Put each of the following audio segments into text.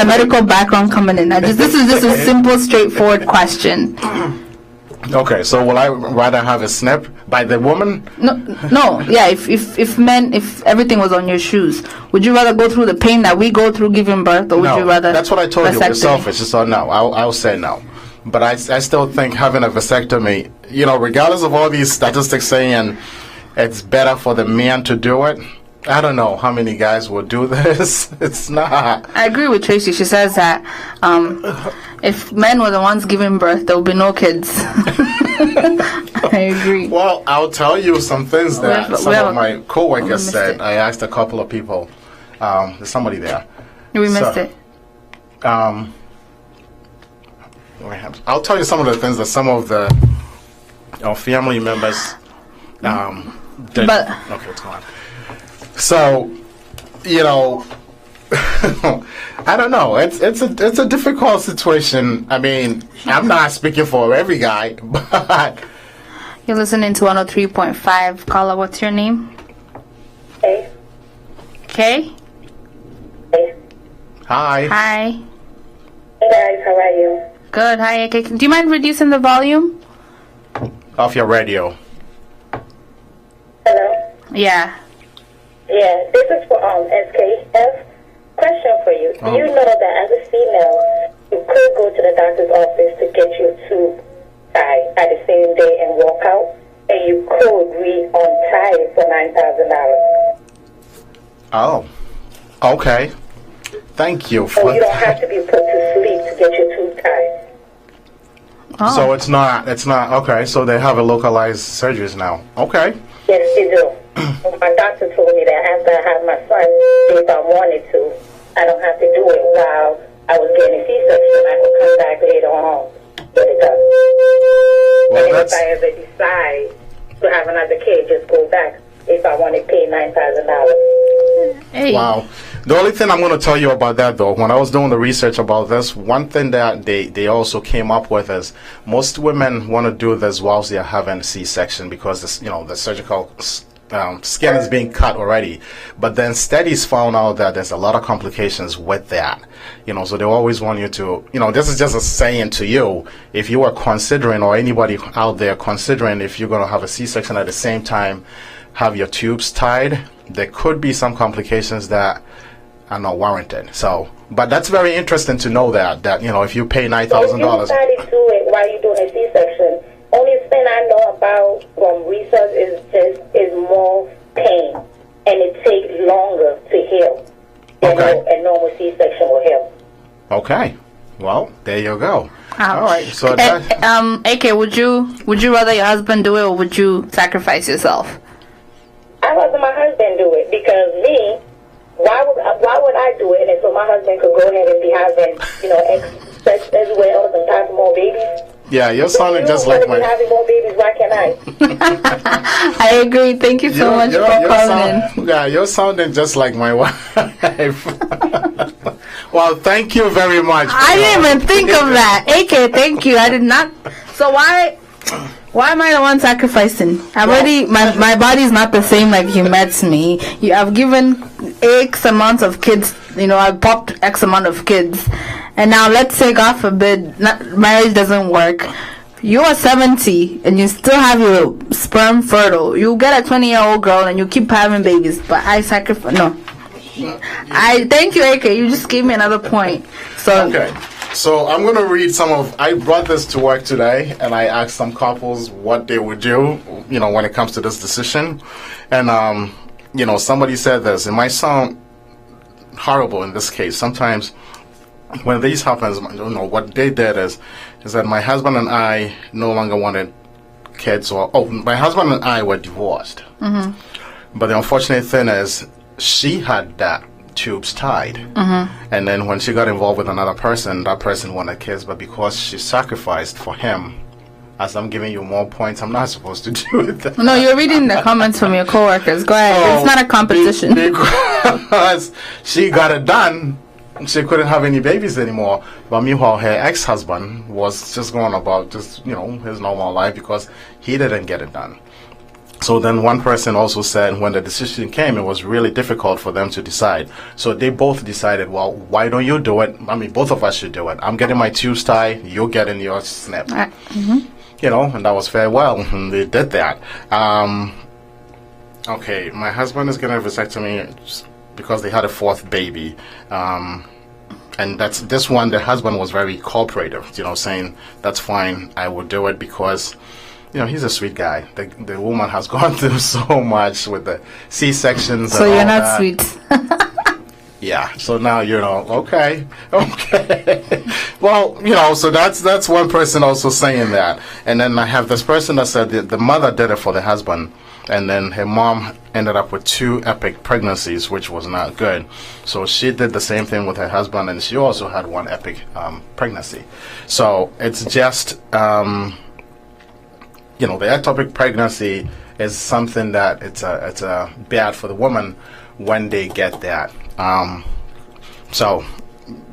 my medical background coming in. This is just a simple, straightforward question. Okay, so will I rather have a snip by the woman? No. Yeah, if everything was on your shoes, would you rather go through the pain that we go through giving birth, or would you rather? That's what I told you. It's selfish. So no, I'll say no. But I still think having a vasectomy, regardless of all these statistics saying it's better for the man to do it, I don't know how many guys will do this. It's not. I agree with Tracy. She says that if men were the ones giving birth, there would be no kids. I agree. Well, I'll tell you some things that some of my co-workers said. I asked a couple of people. There's somebody there. We missed it. I'll tell you some of the things that some of the family members did. Okay, it's gone. So, I don't know. It's a difficult situation. I mean, I'm not speaking for every guy, but you're listening to 103.5. Caller, what's your name? Kay. Kay? Hi. Hi. Hey guys, how are you? Good. Hi, Kay. Do you mind reducing the volume? Off your radio. Hello? Yeah. Yeah, this is for SKF. Question for you. Do you know that as a female, you could go to the doctor's office to get your tube tied at the same day and walk out, and you could re-untie it for $9,000? Oh, okay. Thank you for so you don't have to be put to sleep to get your tube tied. Oh. So it's not okay. So they have a localized surgeries now. Okay. Yes, they do. My doctor told me that after I have my son, if I wanted to, I don't have to do it while I was getting a C-section. I could come back later on, get it done. Well, and if I ever decide to have another kid, just go back if I want to pay $9,000. Hey. Wow. The only thing I'm going to tell you about that, though, when I was doing the research about this, one thing that they also came up with is most women want to do this whilst they're having a C-section because this, the surgical skin is being cut already. But then studies found out that there's a lot of complications with that. So they always want you to, this is just a saying to you, if you are considering, or anybody out there considering, if you're going to have a C-section at the same time, have your tubes tied, there could be some complications that are not warranted. So, but that's very interesting to know that if you pay $9,000. So if you decided to do it while you're doing a C-section, only thing I know about from research is more pain, and it takes longer to heal than a normal C-section will heal. Okay, well there you go. Ouch. All right, so AK, would you rather your husband do it, or would you sacrifice yourself? I'd rather my husband do it, because me, why would I do it? And so my husband could go ahead and be having, sex as well and have more babies. Yeah, you're sounding just like my. Having more babies, why can't I? I agree. Thank you so much for calling in. Yeah, you're sounding just like my wife. Well, thank you very much. I didn't even think of that. AK, thank you. I did not. So why am I the one sacrificing? My body's not the same like you met me. I've given X amount of kids. I popped X amount of kids. And now let's say, God forbid, marriage doesn't work. You are 70 and you still have your sperm fertile. You get a 20-year-old girl and you keep having babies. But I sacrifice. No. I thank you, AK. You just gave me another point. So okay. So I'm going to read I brought this to work today, and I asked some couples what they would do, when it comes to this decision. And, somebody said this. It might sound horrible in this case. Sometimes when this happens, what they did is that my husband and I no longer wanted kids, my husband and I were divorced. Mm-hmm. But the unfortunate thing is she had that tubes tied. Mm-hmm. And then when she got involved with another person, that person wanted kids, but because she sacrificed for him, as I'm giving you more points, I'm not supposed to do it. No, you're reading the comments from your coworkers. Go ahead. So, it's not a competition. Because she got it done, she couldn't have any babies anymore. But meanwhile, her ex-husband was just going about his normal life because he didn't get it done. So then one person also said when the decision came, it was really difficult for them to decide. So they both decided, well, why don't you do it? I mean, both of us should do it. I'm getting my tubes tied, you're getting your snip. You know, and that was very well. And they did that. Okay, my husband is getting a vasectomy because they had a fourth baby. And that's this one, the husband was very cooperative, you know, saying, that's fine, I will do it because, you know, he's a sweet guy. The woman has gone through so much with the C-sections. So and you're all not that. sweet. Yeah, so now, you know, okay. Well, you know, so that's one person also saying that. And then I have this person that said the mother did it for the husband. And then her mom ended up with 2 epic pregnancies, which was not good. So she did the same thing with her husband, and she also had 1 epic pregnancy. So it's just, you know, the ectopic pregnancy is something that it's bad for the woman when they get that. So,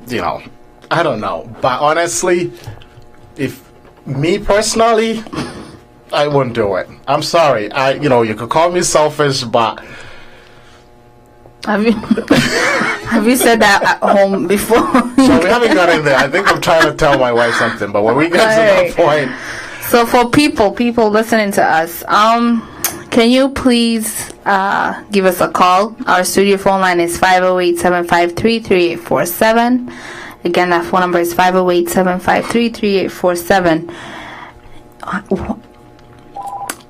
you know, I don't know. But honestly, if me personally, I wouldn't do it. I'm sorry. You know, you could call me selfish, but Have you said that at home before? So we haven't got in there. I think I'm trying to tell my wife something, but when we get to that point. So for people listening to us, can you please give us a call? Our studio phone line is 508-753-3847. Again, that phone number is 508-753-3847.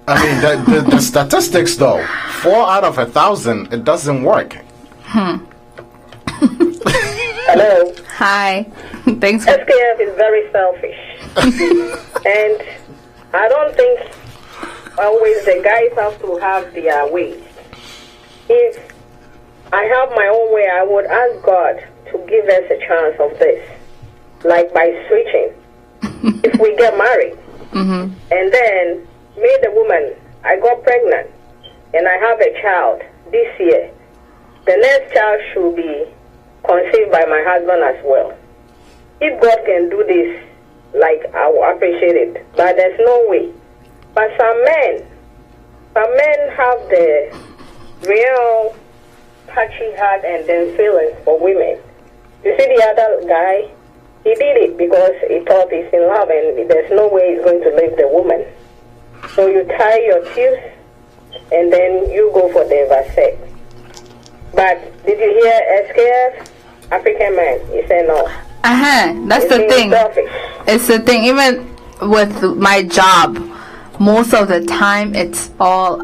I mean, the statistics, though, 4 out of 1,000, it doesn't work. Hello. Hi. Thanks for... SKF is very selfish. And I don't think always the guys have to have their way. If I have my own way, I would ask God to give us a chance of this. Like by switching. If we get married. And then... me, the woman, I got pregnant and I have a child this year. The next child should be conceived by my husband as well. If God can do this, like, I will appreciate it. But there's no way. But some men have the real touchy heart and then feelings for women. You see the other guy, he did it because he thought he's in love and there's no way he's going to leave the woman. So you tie your tubes and then you go for the vasect. But did you hear SKF? African man? He said no. That's the thing. Selfish. It's the thing. Even with my job, most of the time it's all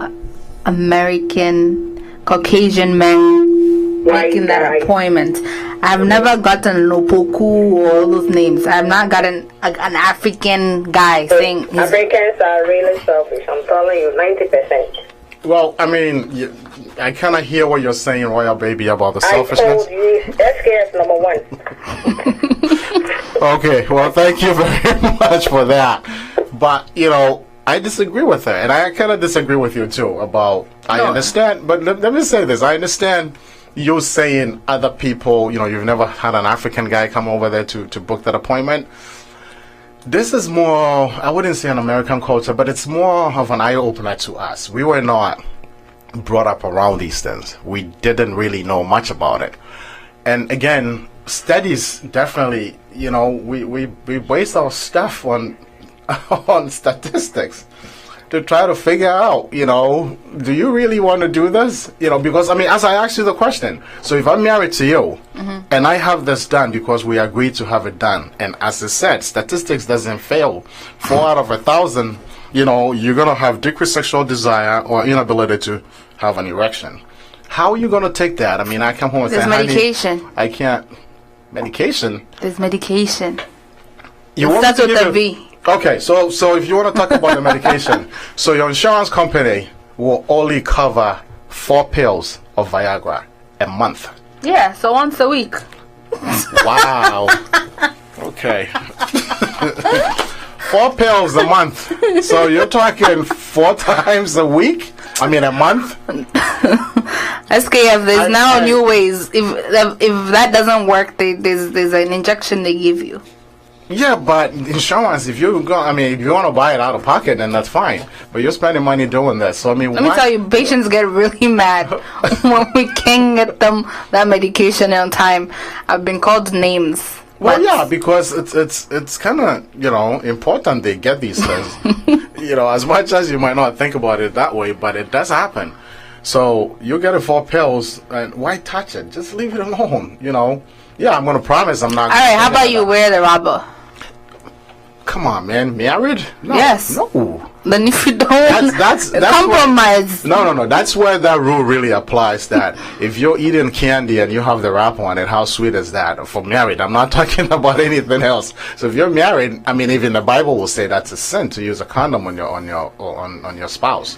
American, Caucasian men making that appointment. I've never gotten Lopoku or all those names. I've not gotten an African guy saying... Africans are really selfish. I'm telling you, 90%. Well, I mean, I kind of hear what you're saying, Royal Baby, about the selfishness. I told you, SKS number 1. Okay, well, thank you very much for that. But, you know, I disagree with her, and I kind of disagree with you, too, about... I understand, but let me say this. I understand... you saying other people, you know, you've never had an African guy come over there to book that appointment. This is more, I wouldn't say an American culture, but it's more of an eye-opener to us. We were not brought up around these things. We didn't really know much about it. And again, studies definitely, you know, we base our stuff on statistics. To try to figure out, you know, do you really want to do this? You know, because, I mean, as I asked you the question, so if I'm married to you, and I have this done because we agreed to have it done, and as I said, statistics doesn't fail. 4 out of 1,000, you know, you're going to have decreased sexual desire or inability to have an erection. How are you going to take that? I mean, I come home and say, There's medication. I can't. Medication? There's medication. You want That's to with the V. Okay, so if you want to talk about the medication, so your insurance company will only cover 4 pills of Viagra a month. Yeah, so once a week. Wow. Okay. 4 pills a month. So you're talking 4 times a week? I mean a month? SKF, there's now new ways. If that doesn't work, there's an injection they give you. Yeah, but insurance, if you go, I mean, if you want to buy it out of pocket, then that's fine. But you're spending money doing this. So, I mean, let me tell you, patients get really mad when we can't get them that medication on time. I've been called names. Well, yeah, because it's kind of, important they get these things. As much as you might not think about it that way, but it does happen. So you get it 4 pills, and why touch it? Just leave it alone, Yeah, I'm going to promise I'm not. All right, how about you wear the rubber? Come on, man. Married? No, yes. No. Then if you don't that's compromise. No. That's where that rule really applies. That if you're eating candy and you have the wrap on it, how sweet is that? For married, I'm not talking about anything else. So if you're married, I mean, even the Bible will say that's a sin to use a condom on your spouse.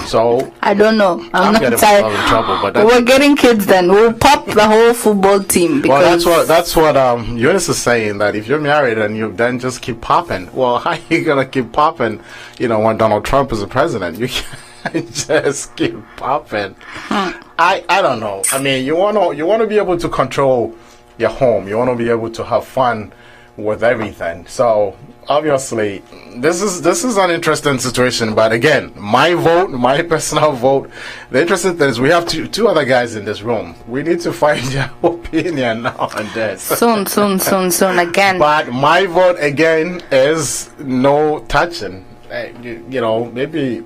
So I don't know. I'm not getting tired. myself in trouble, but We're getting kids. Then we'll pop the whole football team. Because that's what Eunice is saying, that if you're married and you then just keep popping, well, how are you gonna keep popping? When Donald Trump is the president, you can't just keep popping. I don't know. I mean, you wanna be able to control your home. You wanna be able to have fun with everything. So obviously this is an interesting situation, but again, my personal vote, the interesting thing is we have two other guys in this room. We need to find your opinion on this soon again. But my vote again is no touching. Maybe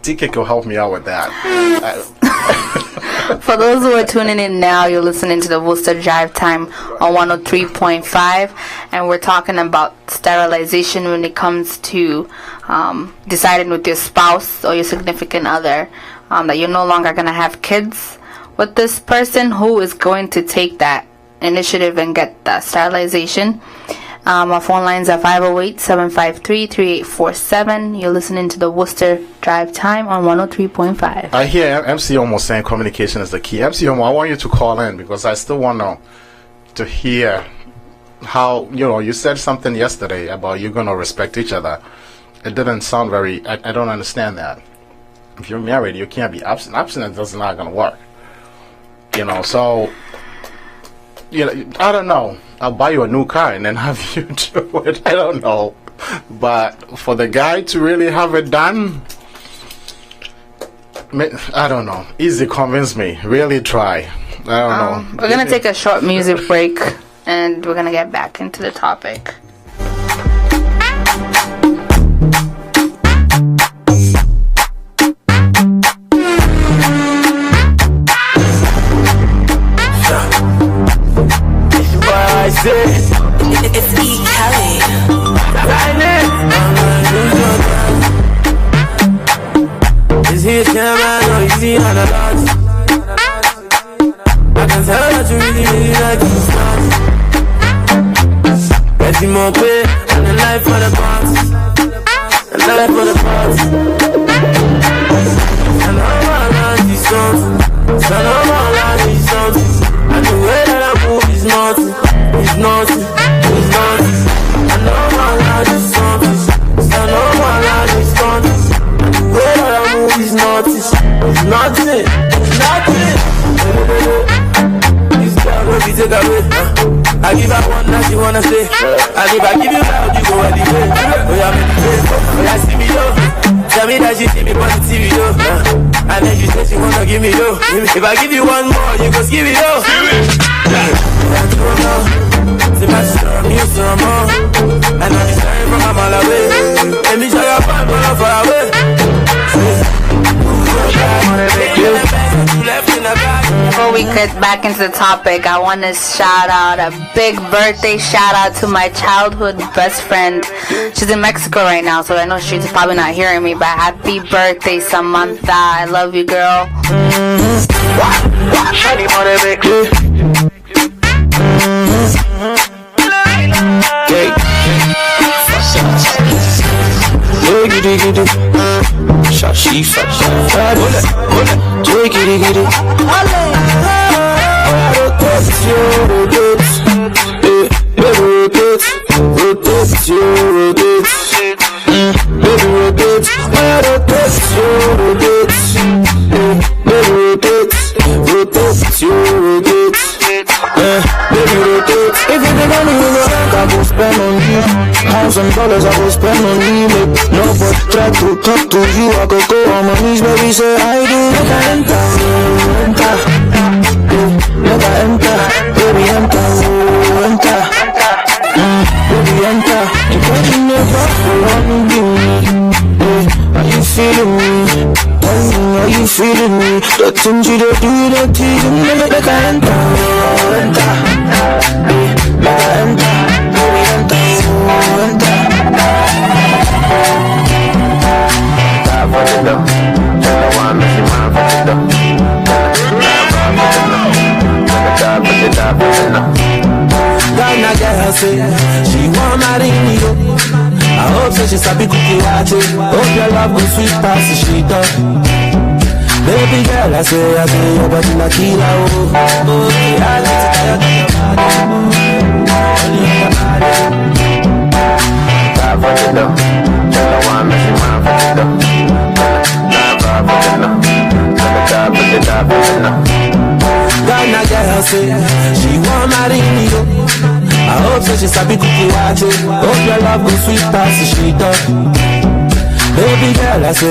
TK could help me out with that. For those who are tuning in now, you're listening to the Worcester Drive Time on 103.5, and we're talking about sterilization when it comes to deciding with your spouse or your significant other that you're no longer going to have kids with this person who is going to take that initiative and get that sterilization. Our phone lines are 508-753-3847. You're listening to the Worcester Drive Time on 103.5. I hear MC almost saying communication is the key. MC Omo, I want you to call in because I still want to hear how, you said something yesterday about you're going to respect each other. It didn't sound very, I don't understand that. If you're married, you can't be absent. Abstinence is not going to work. So, I don't know. I'll buy you a new car and then have you do it. I don't know. But for the guy to really have it done, I don't know. Easy, convince me. Really try. I don't know. We're going to take a short music break and we're going to get back into the topic. It's E. Kelly. Is he a camera or is he on a lot? I can tell that you really like this stuff. Getting more pay and a life for the boss. A life for the boss. And all my life is something. And all my life is something. And the way that I move is nothing. It's nothing. It's nothing. And all my life is something. And all my life is something. And the way that I move is nothing. It's nothing. It's nothing. This girl will be take away. I give her one that she wanna stay. And if I give you loud, you go anyway. Oh yeah, meditate. Oh yeah, see me yo. Tell me that she see me on the TV yo. And then she say she wanna give me yo. If I give you one more, you go give me yo. See my son, you some more. And I'm sorry from a mile away. Let me show you a fun man far away. Before we get back into the topic, I want to shout out a big birthday shout out to my childhood best friend. She's in Mexico right now, so I know she's probably not hearing me, but happy birthday, Samantha. I love you, girl. She rotate, if you don't know, I go spend on pounds and dollars I go spend on you. Nobody try to talk to you. I go on my knees, baby, say I do. Make I enter, enter. Make I enter, baby, enter, enter. Baby, enter. You can't never run you. Are you feeling me? Are you feeling me? The things you don't do, the things you never make I enter, enter. Make I enter, baby, enter, enter. Die for the dough. Tell her why I miss you, mine for the dough. Die for the dough. Ghana girl say she want marry me, yo. I hope so she sabi cookie watch it. Hope your love go sweet past the street up. Baby girl, I say your body na killer, oh. Oh, yeah, I like to tell you only your body. Die for the dough. Tell her why I miss you, mine for the dough. Die for the dough. Die for the dough. Ghana girl say she want marry me, yo. I hope so she sabi cookie watch it. Hope your love go sweet past the street up. Baby girl, I say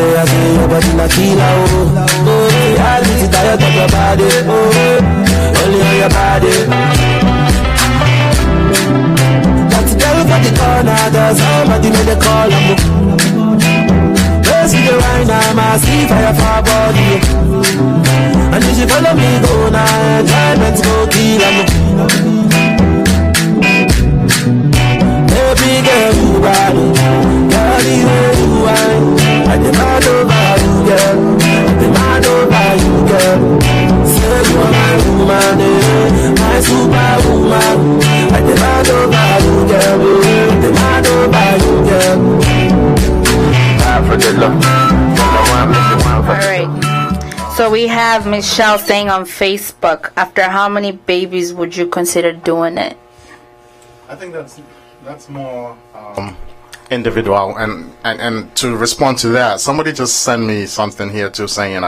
your body na killer, oh. Oh, yeah, I need to tired of your body, oh. Only on your body. Got to tell for the corner, there's somebody made the call, I'm see the right now, I see fire for her body. And if she follow me, go now, enjoyment go kill her. Baby girl, you bad, girl, the way you are. I demand over you, girl. I demand over you, girl. Say you are my woman, my superwoman. I demand over you, girl. I demand over you, girl. Alright, so we have Michelle saying on Facebook, after how many babies would you consider doing it? I think that's more individual, and to respond to that, somebody just sent me something here too, saying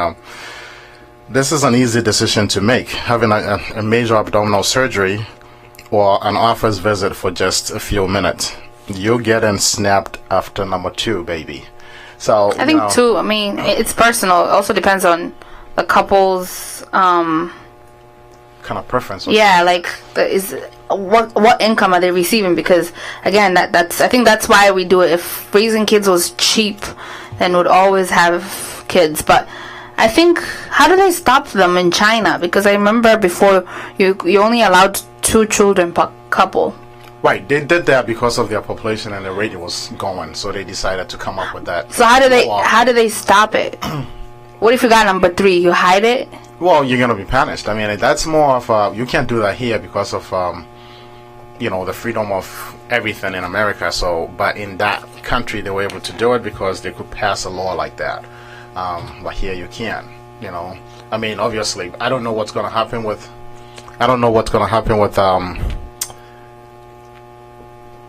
this is an easy decision to make, having a major abdominal surgery or an office visit for just a few minutes. You're getting snapped after number 2, baby. So I think 2. I mean, it's personal. It also depends on the couple's kind of preference. Yeah, like what income are they receiving? Because again, that's I think that's why we do it. If raising kids was cheap, then we'd always have kids. But I think, how do they stop them in China? Because I remember before you only allowed 2 children per couple. Right, they did that because of their population and the rate it was going, so they decided to come up with that. So how do they stop it? What if you got number 3? You hide it? Well, you're gonna be punished. I mean, that's more of you can't do that here because of the freedom of everything in America. So, but in that country, they were able to do it because they could pass a law like that. But here you can't. I mean, obviously, I don't know what's gonna happen with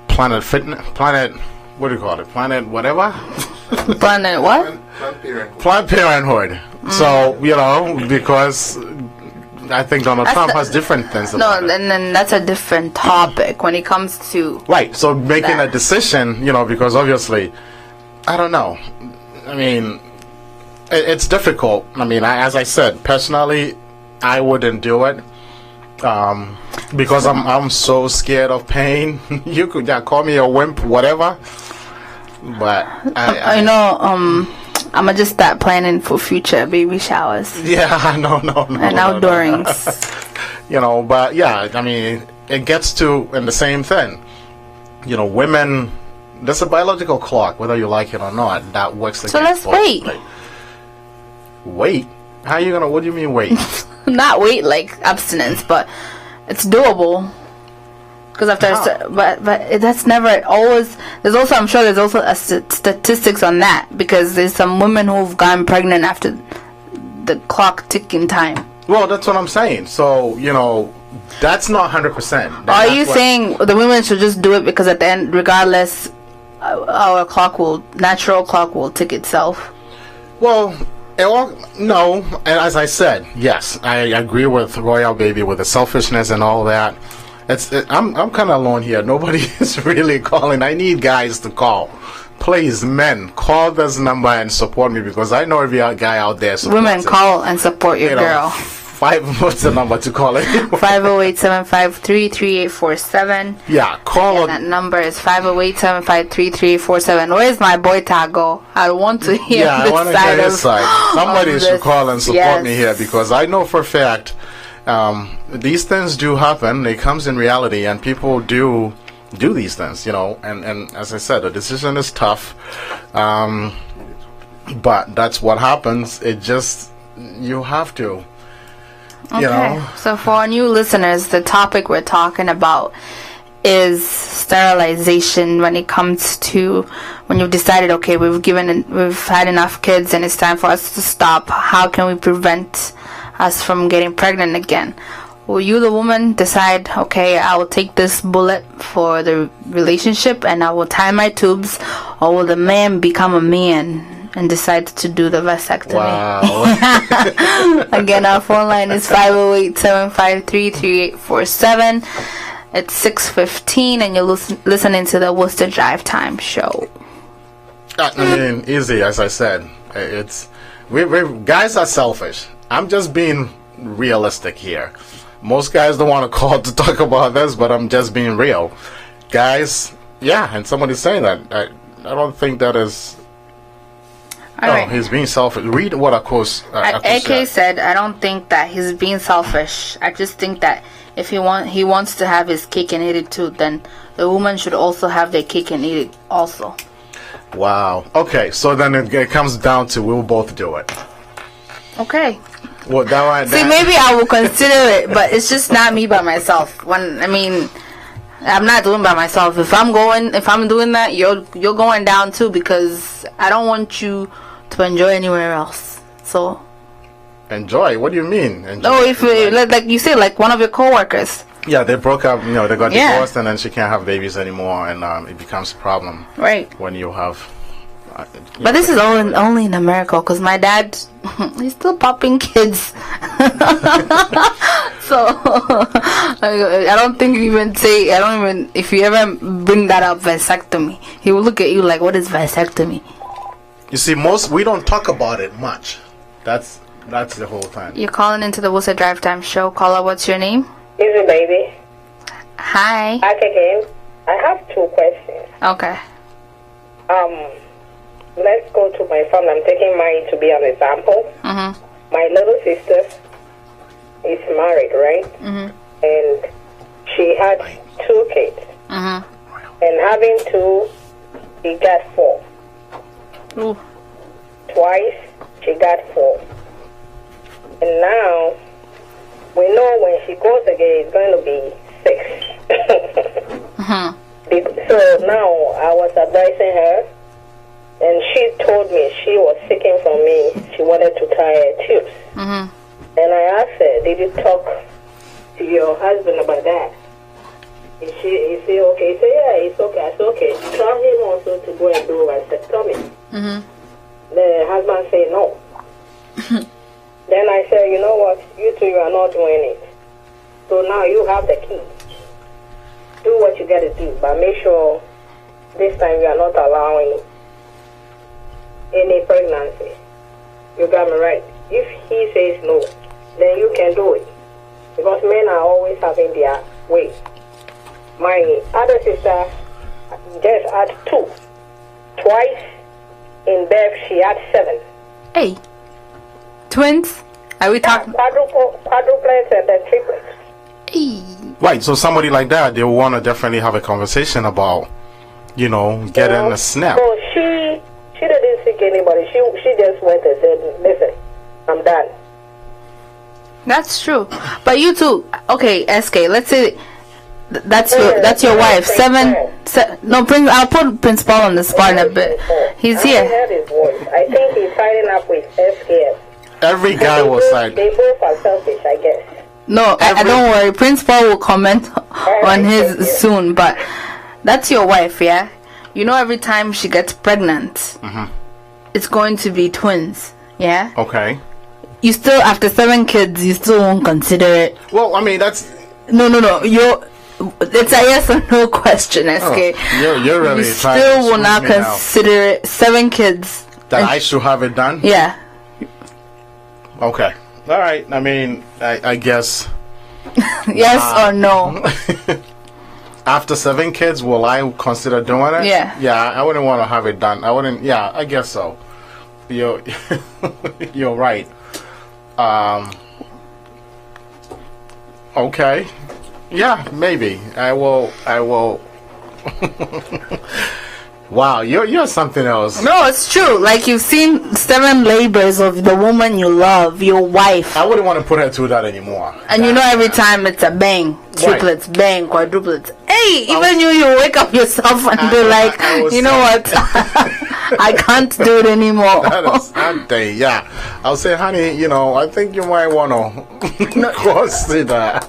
Planet Fitness, what do you call it? Planet whatever? Planet what? Planned Parenthood. So, because I think Donald Trump has different things about it. And then that's a different topic when it comes to... Right, so making a decision, because obviously, I don't know. I mean, it's difficult. I mean, as I said, personally, I wouldn't do it. Because I'm so scared of pain. You could call me a wimp, whatever. But I know. I'm gonna just start planning for future baby showers. Yeah, no. And outdoorings. But yeah, I mean, it gets to in the same thing. Women. There's a biological clock, whether you like it or not, that works. So let's wait. Wait? How are you gonna? What do you mean wait? Not wait like abstinence, but it's doable. Because after, but that's never always. There's also, I'm sure there's also a statistics on that, because there's some women who've gotten pregnant after the clock ticking time. Well, that's what I'm saying. So that's not 100%. Are you saying the women should just do it because at the end, regardless, our natural clock will tick itself? Well. No, and as I said, yes, I agree with Royal Baby with the selfishness and all that. I'm kind of alone here. Nobody is really calling. I need guys to call. Please, men, call this number and support me, because I know every guy out there supports Women, it. call and support your girl. What's the number to call it? 508-753-3847. Yeah, call. And that number is 508-753-3847. Where's my boy Tago? I want to hear I this want to side hear his of side. Somebody of should this. call and support Yes. me here, because I know for a fact these things do happen. It comes in reality, and people do these things, and as I said, the decision is tough, but that's what happens. It just, you have to, Okay. So for our new listeners, the topic we're talking about is sterilization. When it comes to when you've decided, okay, we've had enough kids and it's time for us to stop. How can we prevent us from getting pregnant again? Will you, the woman, decide, okay, I will take this bullet for the relationship and I will tie my tubes, or will the man become a man and decide to do the vasectomy? Wow. Again, our phone line is 508-753-3847. It's 6:15 and you're listening to the Worcester Drive Time show. I mean, easy, as I said. We guys are selfish. I'm just being realistic here. Most guys don't want to call to talk about this, but I'm just being real. Guys, and somebody's saying that. I don't think that is... Alright. He's being selfish. Read what Akos AK said, I don't think that he's being selfish. I just think that if he wants to have his cake and eat it too, then the woman should also have their cake and eat it also. Wow. Okay, so then it comes down to we'll both do it. Okay. Well, See, maybe I will consider it, but it's just not me by myself. I'm not doing by myself. If I'm doing that, you're going down too, because I don't want you to enjoy anywhere else. So enjoy? What do you mean? Enjoy? No, if like you say, like one of your coworkers. Yeah, they broke up. They got divorced, and then she can't have babies anymore, and it becomes a problem. Right. When you have. But this is only in America, because my dad, he's still popping kids. So I don't think if you ever bring that up, vasectomy, he will look at you like, what is vasectomy? You see, we don't talk about it much. That's the whole time. You're calling into the Worcester Drive Time show. Caller, what's your name? Easy, baby. Hi. Back again. I have 2 questions. Okay. Let's go to my family. I'm taking mine to be an example. Mm-hmm. My little sister is married, right? Mm-hmm. And she had 2 kids. Mm-hmm. And having 2, she got 4. Ooh. Twice, she got 4. And now, we know when she goes again, it's going to be 6. Mm-hmm. So now, I was advising her, and she told me she was seeking from me. She wanted to tie her tubes. Mm-hmm. And I asked her, did you talk to your husband about that? Is he okay? He said, yeah, it's okay. I said, okay. Tell him also to go and do vasectomy. Mm-hmm. The husband said no. Then I said, you know what? You two, you are not doing it. So now you have the key. Do what you got to do, but make sure this time you are not allowing any pregnancy. You got me right. If he says no, then you can do it. Because men are always having their way. My other sister just had 2. Twice in birth, she had 7. Hey. Twins? Are we talking? Quadruplets and then triplets. Hey. Right, so somebody like that, they want to definitely have a conversation about, getting a snap. So she didn't seek anybody. She just went and said, listen, I'm done. That's true. But you too. Okay, SK. Let's say that's your wife. 7. No, Prince. I'll put Prince Paul on the spot in a bit. He's here. I heard his voice. I think he's signing up with SKS. Every guy will sign. They both are selfish, I guess. No, I don't worry. Prince Paul will comment on his soon. But that's your wife, yeah. Every time she gets pregnant, it's going to be twins, yeah. Okay. You still, after 7 kids, you still won't consider it. Well, I mean, that's... No. it's a yes or no question, SK. You're really You trying still to will not screw me now. consider 7 kids. That I should have it done? Yeah. Okay. All right. I mean, I guess. Yes or no? After 7 kids, will I consider doing it? Yeah. Yeah, I wouldn't want to have it done. I wouldn't. Yeah, I guess so. You're right. Okay. Yeah, maybe. I will. Wow, you're something else. No, it's true. Like, you've seen 7 labors of the woman you love, your wife. I wouldn't want to put her through that anymore. And you know every time it's a bang. Triplets, bang, quadruplets. Hey, even you wake up yourself and be like, you know what? I can't do it anymore. Yeah. I'll say, honey, I think you might want to consider.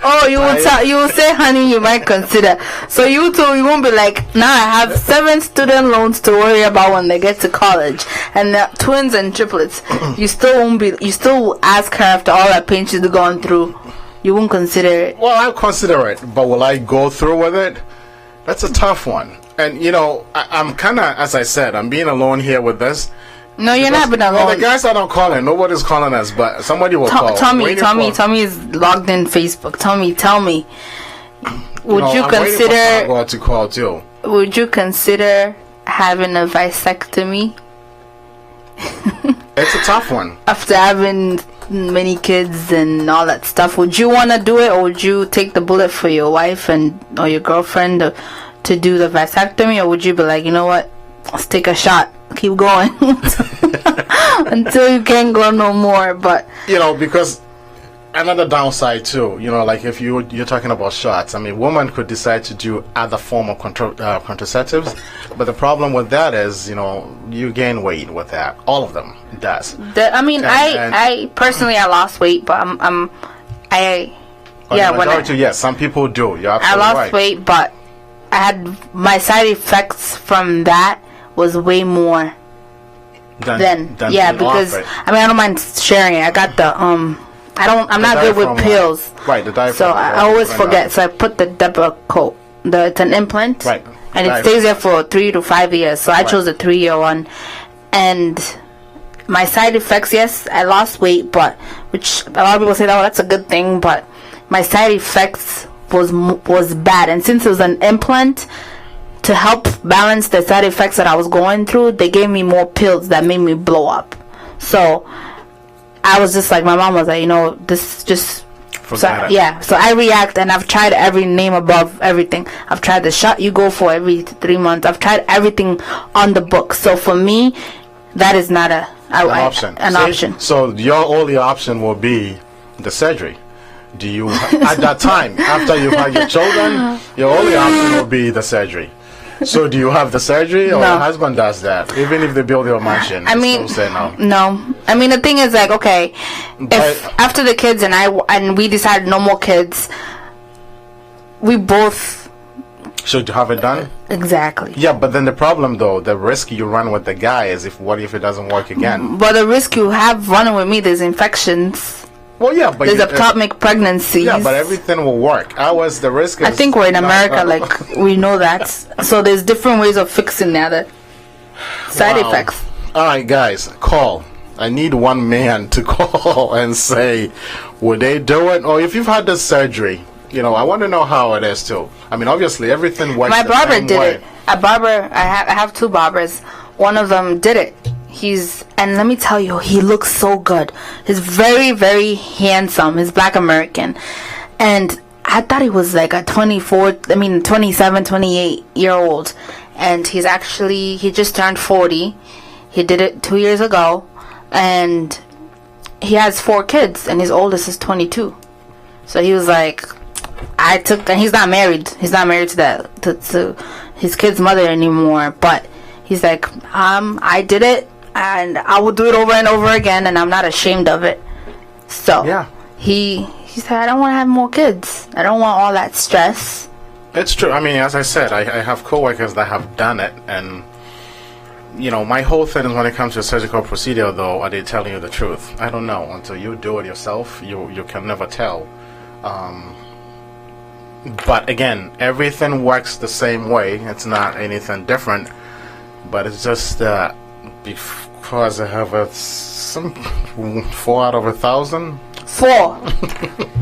Oh, you will say, honey, you might consider. So you won't be like, now I have 7 student loans to worry about when they get to college, and they're twins and triplets. You still will ask her after all that pain she's gone through. You won't consider it. Well, I'll consider it, but will I go through with it? That's a tough one. And I'm kind of, as I said, I'm being alone here with this. No, you're not being alone. Well, the guys are not calling. Nobody's calling us, but somebody will call. Tommy is logged in Facebook. Tell me. Would you I'm consider? waiting for to call too. Would you consider having a vasectomy? It's a tough one. After having many kids and all that stuff, would you want to do it, or would you take the bullet for your wife or your girlfriend to do the vasectomy, or would you be like, you know what, let's take a shot, keep going until you can't go no more? But because another downside too, like if you're talking about shots, I mean, women could decide to do other form of contraceptives, but the problem with that is, you gain weight with that. All of them does. I personally, I lost weight, but yes, some people do. You're absolutely I lost right. weight, but I had my side effects from that was way more than because I don't mind sharing it. I got the I'm not good with pills. Right, the diaphragm. So I always forget. So I put the Depakote. It's an implant. Right. And it stays there for 3 to 5 years. So I chose the 3-year one. And my side effects, yes, I lost weight, but which a lot of people say, oh, that's a good thing. But my side effects was bad. And since it was an implant, to help balance the side effects that I was going through, they gave me more pills that made me blow up. So I was just like, my mom was like, this just so I react, and I've tried every name above everything. I've tried the shot you go for every 3 months. I've tried everything on the book. So for me, that is not an option. So your only option will be the surgery. Do you at that time, after you've had your children, your only option will be the surgery? So do you have the surgery, or your husband does that? Even if they build your mansion, still say no. No. I mean, the thing is, like, okay, if after the kids and we decided no more kids, we both should have it done. Exactly. Yeah, but then the problem, though, the risk you run with the guy is what if it doesn't work again? But the risk you have running with me, there's infections. Well, yeah, but there's ectopic pregnancies. Yeah, but everything will work. The risk is, I think we're in America, like, we know that. So there's different ways of fixing the other side effects. All right, guys, call. I need one man to call and say, would they do it? Or if you've had this surgery, I want to know how it is too. I mean, obviously, everything works. My barber did it. I have 2 barbers. One of them did it. And let me tell you, he looks so good. He's very, very handsome. He's Black American. And I thought he was like a 27, 28-year-old. And he just turned 40. He did it 2 years ago. And he has 4 kids, and his oldest is 22. So he was like, and he's not married. He's not married to his kid's mother anymore. But he's like, I did it. And I will do it over and over again, and I'm not ashamed of it. So yeah, he said, I don't want to have more kids. I don't want all that stress. It's true. I mean, as I said, I have coworkers that have done it, and my whole thing is when it comes to a surgical procedure, though, are they telling you the truth? I don't know. Until you do it yourself, you can never tell. But again, everything works the same way. It's not anything different. But it's just that because I have some 4 out of 1,000 4.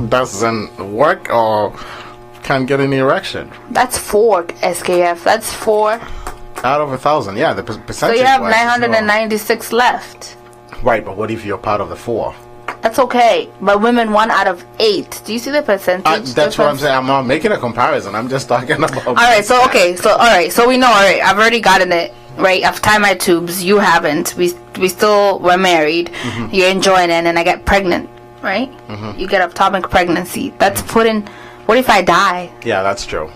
doesn't work or can't get an erection. That's 4, SKF. That's 4. Out of 1,000, yeah. The percentage. So you have wise is low. 996 left. Right, but what if you're part of the 4? That's okay. But women 1 out of 8. Do you see the percentage? That's what I'm saying. I'm not making a comparison. I'm just talking about. All right. So okay. So all right. So we know. All right. I've already gotten it. Right. I've tied my tubes. You haven't. We're married. Mm-hmm. You're enjoying it, and I get pregnant. Right. Mm-hmm. You get ectopic pregnancy. That's putting. What if I die? Yeah, that's true.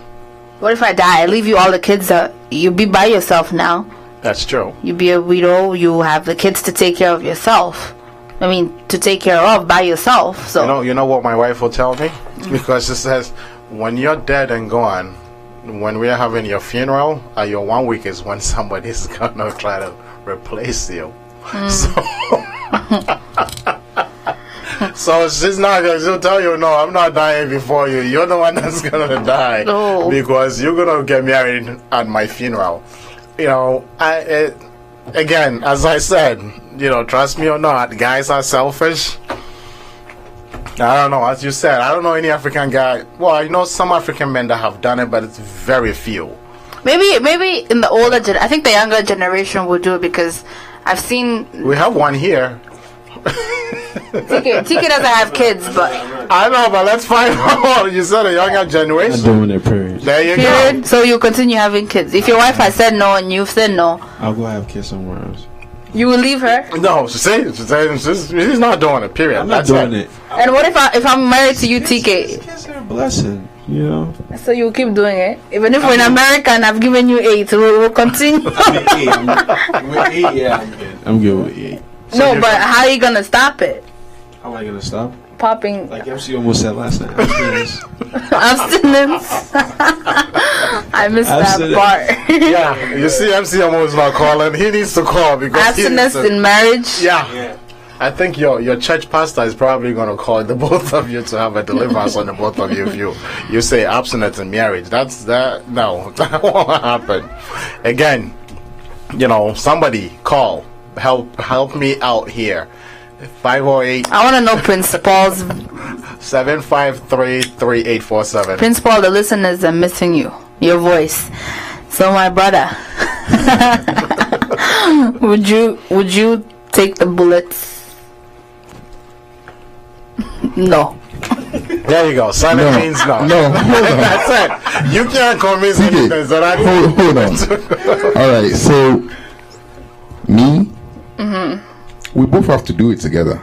What if I die? I leave you all the kids. You be by yourself now. That's true. You be a widow. You have the kids to take care of yourself. I mean, to take care of by yourself. So You know what my wife will tell me? Because she says, when you're dead and gone, when we're having your funeral, your 1 week is when somebody's gonna try to replace you. So she's not gonna. She'll tell you, no, I'm not dying before you. You're the one that's gonna die because you're gonna get married at my funeral. Again, as I said, trust me or not, guys are selfish. I don't know, as you said, I don't know any African guy. Well, I know some African men that have done it, but it's very few. Maybe in the older I think the younger generation will do it because I've seen. We have one here. TK doesn't have kids, but I know, but let's find out. You said a younger generation. I'm doing it, period. There you period. go. So you continue having kids. If your wife has said no and you've said no, I'll go have kids somewhere else. you will leave her. No, she's not doing it. Period. I'm not That's doing it. And what if I'm married to you, TK? Kids are a blessing, you know. So you keep doing it, even if we're in America and I've given you 8, we'll continue. With 8, yeah, I'm good. I'm good with 8. No, but how are you gonna stop it? How am I gonna stop? Popping Like MC almost said last night. abstinence. I missed that Abstinence. it. part. Yeah, you see, MC almost not calling. He needs to call because he Abstinence needs to, in marriage. Yeah. I think your church pastor is probably going to call the both of you to have a deliverance on the both of you if you say abstinence in marriage. No, that won't happen. Again, somebody call. Help me out here. 508. I want to know Prince Paul's. 753-3847. Prince Paul, the listeners are missing your voice. So my brother, would you take the bullets? No. There you go. Silent means no. No, hold on. That's it. You can't convince anything. So Hold on. All right, so me, we both have to do it together.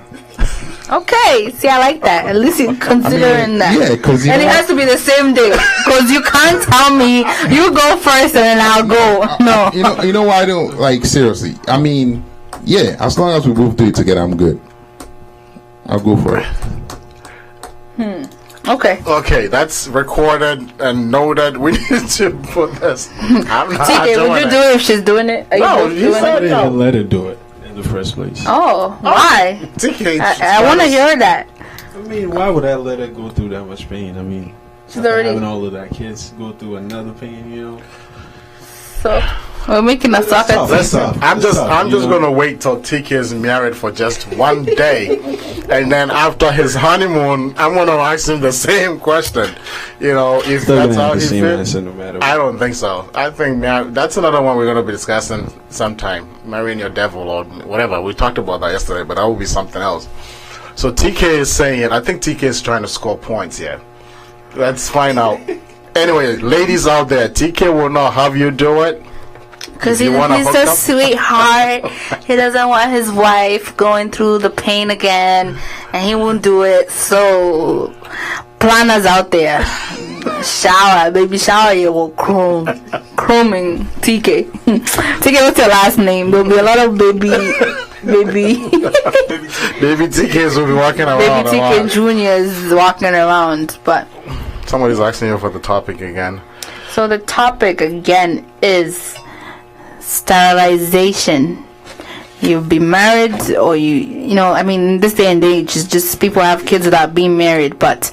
Okay. See, I like that. At least you're considering that. Yeah, because and it has to be the same day. Because you can't tell me you go first and then I'll go. No. You know why I don't like seriously. I mean, yeah, as long as we both do it together, I'm good. I'll go for it. Okay. Okay, that's recorded and noted. We need to put this. I'm not TK, doing would you it. do it if she's doing it? Are you No, both you doing said it? I didn't no. even let her do it in the first place. Oh, why? TK, I want to hear that. I mean, why would I let her go through that much pain? I mean, She's after already. having all of that kids go through another pain, you know. So we're making a soccer tough. team. Listen, tough. I'm It's just tough, I'm you just know? gonna wait till TK is married for just one day, and then after his honeymoon, I'm gonna ask him the same question. If Still that's gonna how have the he same feels. answer no matter what. I don't think so. I think that's another one we're gonna be discussing sometime. Marrying your devil or whatever. We talked about that yesterday, but that will be something else. So TK is saying, I think TK is trying to score points here. Let's find out. Anyway, ladies out there, TK will not have you do it. Because You he's wanna a hook up? sweetheart. He doesn't want his wife going through the pain again, and he won't do it. So, planners out there, baby shower, you will chroming TK. TK, what's your last name? There'll be a lot of baby Baby TKs will be walking around. TK a lot. juniors walking around. But Somebody's asking you for the topic again. so the topic again is sterilization. You be married, or in this day and age, it's just people have kids without being married. But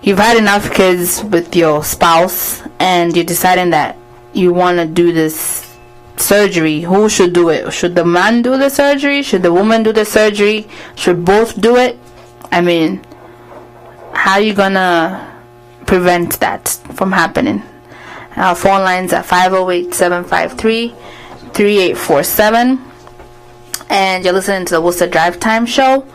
you've had enough kids with your spouse and you're deciding that you want to do this surgery, who should do it? Should the man do the surgery? Should the woman do the surgery? Should both do it? I mean, how are you gonna prevent that from happening? Our phone lines at 508-753-3847. And you're listening to the Worcester Drive Time Show.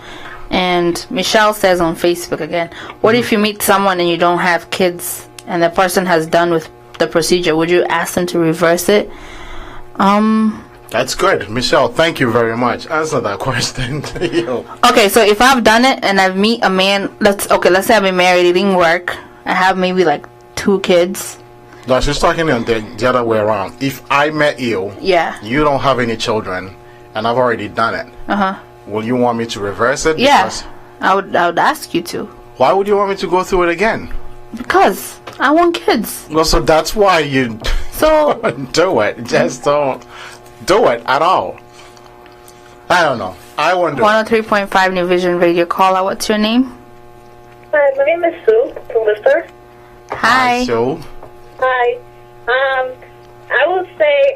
And Michelle says on Facebook again, what if you meet someone and you don't have kids and the person has done with the procedure? Would you ask them to reverse it? That's good. Michelle, thank you very much. Answer that question. Okay, so if I've done it and I meet a man, let's say I've been married, it didn't work. I have maybe like 2 kids. No, she's talking the other way around. If I met you, you don't have any children, and I've already done it. Will you want me to reverse it? Yes, I would ask you to. Why would you want me to go through it again? Because I want kids. Well, so that's why you do it. Just don't do it at all. I don't know. I wonder. 103.5 New Vision Radio caller. What's your name? Hi, my name is Sue from Worcester. Hi. Sue. Hi. I would say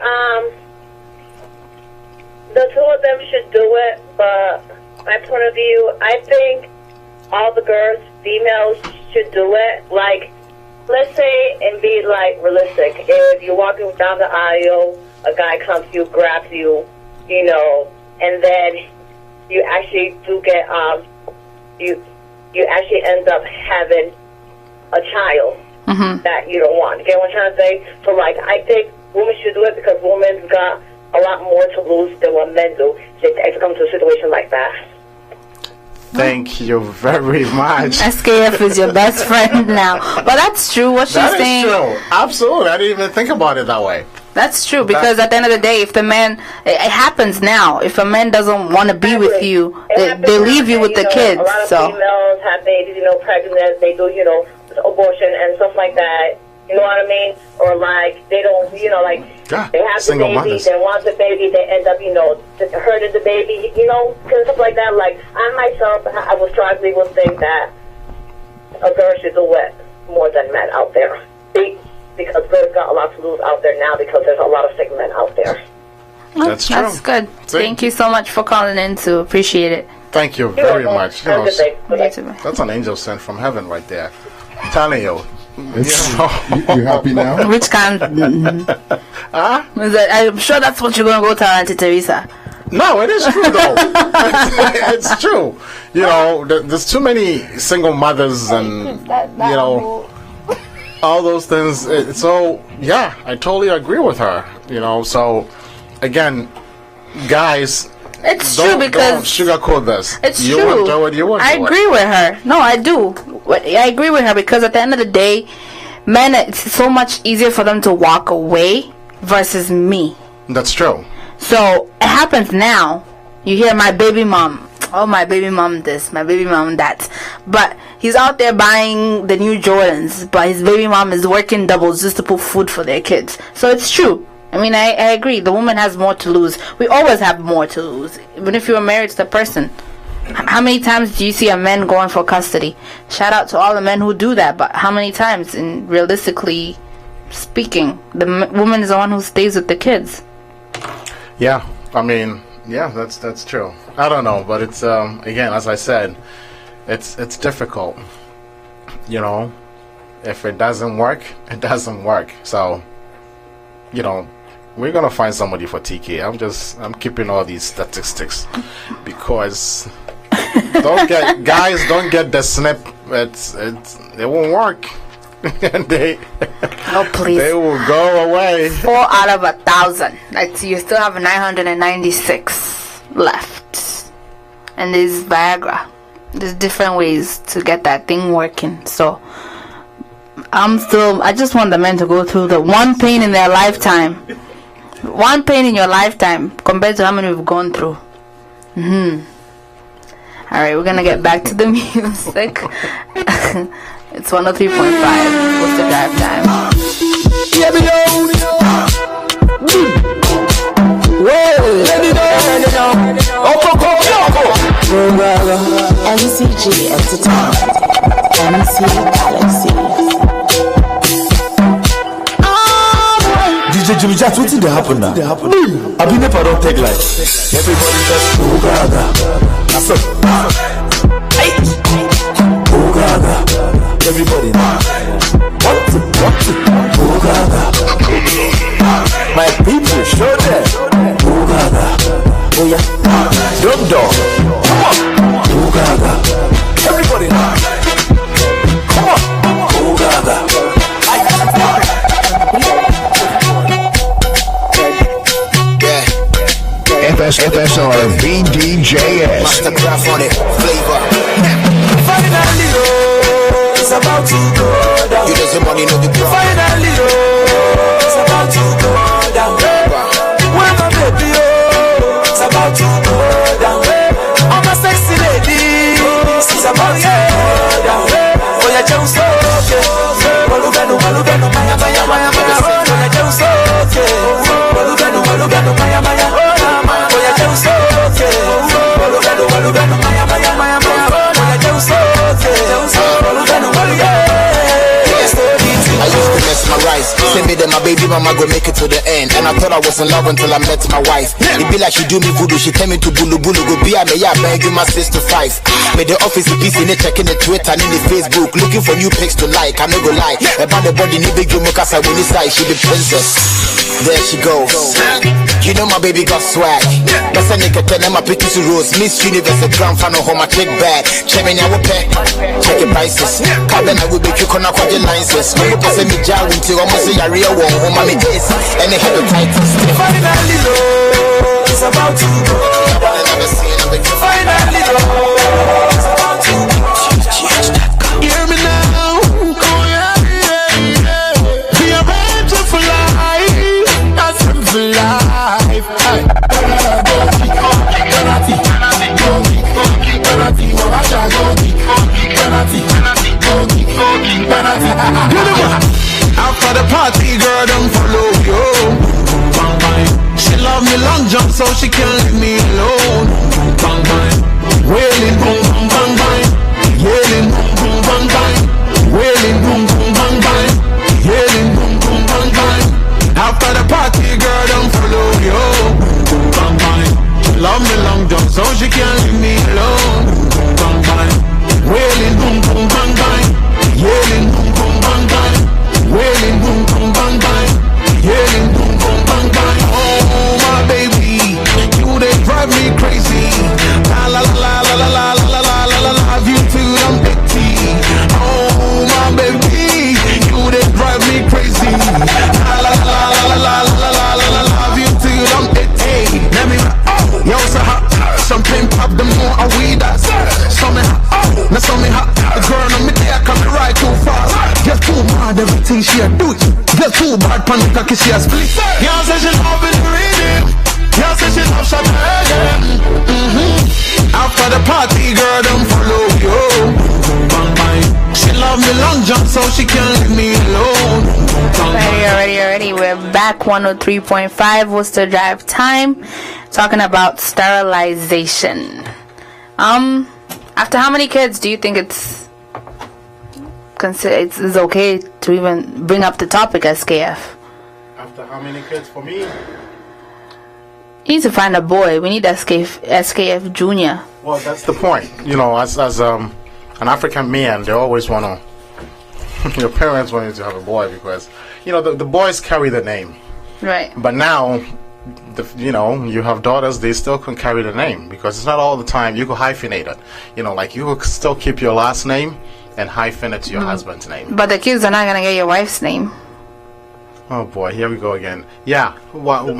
the 2 of them should do it, but my point of view, I think all the girls, females, should do it. Like, let's say, and be like realistic. If you're walking down the aisle, a guy comes to you, grabs you, and then you actually do get you actually end up having a child that you don't want. You get what I'm trying to say? So, like, I think women should do it because women's got a lot more to lose than what men do if they come to a situation like that. Thank you very much. SKF is your best friend now. But that's true. What she's saying. That is true. Absolutely. I didn't even think about it that way. That's true, because at the end of the day, if the man, it happens now, if a man doesn't want to be with you, they leave you with the kids. A lot of females have babies, pregnant, they do, abortion and stuff like that. You know what I mean? Or like they don't, they have the baby, mothers. they want the baby, they end up, hurting the baby, stuff like that. Like I myself, I would strongly would think that a girl should do it more than men out there. Because girls got a lot to lose out there now because there's a lot of sick men out there. That's true. That's good. Thank you so much for calling in, to appreciate it. Thank you very much. That's an angel sent from heaven right there. I'm telling you. You happy now? Which kind? I'm sure that's what you're going to go tell Auntie Teresa. No, it is true though. It's true. There's too many single mothers and all those things. So yeah, I totally agree with her. So again, guys, it's true because don't sugarcoat this. It's you true. Want to do it, you want I to agree with her. No, I do. I agree with her because at the end of the day, men, it's so much easier for them to walk away versus me. That's true. So it happens now. You hear my baby mom. Oh, my baby mom this, my baby mom that. But he's out there buying the new Jordans, but his baby mom is working doubles just to put food for their kids. So it's true. I mean, I agree. The woman has more to lose. We always have more to lose. Even if you are married to the person. How many times do you see a man going for custody? Shout out to all the men who do that. But how many times, in realistically speaking, the woman is the one who stays with the kids? Yeah. I mean, yeah, that's true. I don't know, but it's again, as I said, it's difficult. If it doesn't work, it doesn't work. So, we're gonna find somebody for TK. I'm keeping all these statistics because don't get the snip. It won't work. And please. They will go away. 4 out of 1,000. You still have 996 left. And there's Viagra. There's different ways to get that thing working. So I just want the men to go through the one pain in their lifetime. One pain in your lifetime compared to how many we've gone through. Alright, we're gonna get back to the music. It's 103.5. What's the drive time? MCG Entertainment. MC Alex. say Jimmy Jack, what did happen now? I been never don't take like everybody just oh gaga. That's it. Hey, oh gaga. Everybody now. What? Oh gaga. My people, show them. Oh gaga. Oh yeah. Drum dog. Come on. Oh gaga. Everybody now. Come on. Oh gaga. FSR VDJS. Mastercraft on it, flavor. Finally, oh, it's about to go down. You just money, know the problem. Finally, oh, it's about to go down. Where my baby, oh, it's about to go down. I'm a sexy lady, it's about to go down. Oh, yeah, just okay. Walugano, maya, maya, maya, maya. Oh, yeah, just okay. Walugano, maya, maya. I used to mess my rice. Say me that my baby mama go make it to the end. And I thought I was in love until I met my wife. It be like she do me voodoo. She tell me to bulu bulu go be a me ya bang you my 6 to 5. Made the office a piece in it, checking the Twitter and in the Facebook, looking for new pics to like. I no go lie. About the body need big you mukasa when inside she the princess. There she goes. You know my baby got swag. That's a nigga tell them I pick to rose. Miss Universe a grand fan of home I click bag. Check me now pay. Check your prices. Cabin I will make you corner for your licenses. No go say me jar until almost say a real one home I me this. And they have the tightest. Finally low, it's about to go down. Finally low, it's about to go down. Hear me now. Oh yeah, yeah, yeah. We are better for life. That's for life. After the party, girl, don't follow you. She love me long jump, so she can't leave me alone. Wailing, boom, boom, bang, bang. Yelling, boom, boom, bang, bang. Wailing, boom, boom, bang, bang. Yelling, boom, boom, bang, bang. After the party, girl, don't follow you. Bang, bang. She love me long jump, so she can't leave me alone. Bang, bang. Wailing, boom, boom, bang, bang. Yelling, boom, boom, bang, bang. Wailing, boom, boom, bang, bang. Yelling, boom, boom, bang, bang. Oh, my baby, you they drive me crazy. La la la la la la la la la la la, love you till I'm 80. Oh, my baby, you they drive me crazy. La la la la la la la la la la, love you till I'm 80. Let me oh, yo, so hot. Champagne pop, the more I weed that. So me hot, oh, now so me hot. The girl on me there come me right too fast. Get too mad, everything she a do it. Get too bad, panic, cocky, she a split. Girl say she love it, rhythm. Girl say she love shot After the party, girl, don't follow you. Bang, bang. She love me long jump, so she can't leave me alone. Already. We're back 103.5 Worcester Drive time. Talking about sterilization. After how many kids do you think it's okay to even bring up the topic, SKF? After how many kids? For me, You need to find a boy. We need SKF Junior. well, that's the point. You know, as an African man, they always want to. Your parents want you to have a boy because you know the boys carry the name. Right. But now, you have daughters, they still can carry the name because it's not all the time. You could hyphenate it. Like you could still keep your last name and hyphen it to your husband's name. But the kids are not going to get your wife's name. Oh boy, here we go again. Yeah. Well,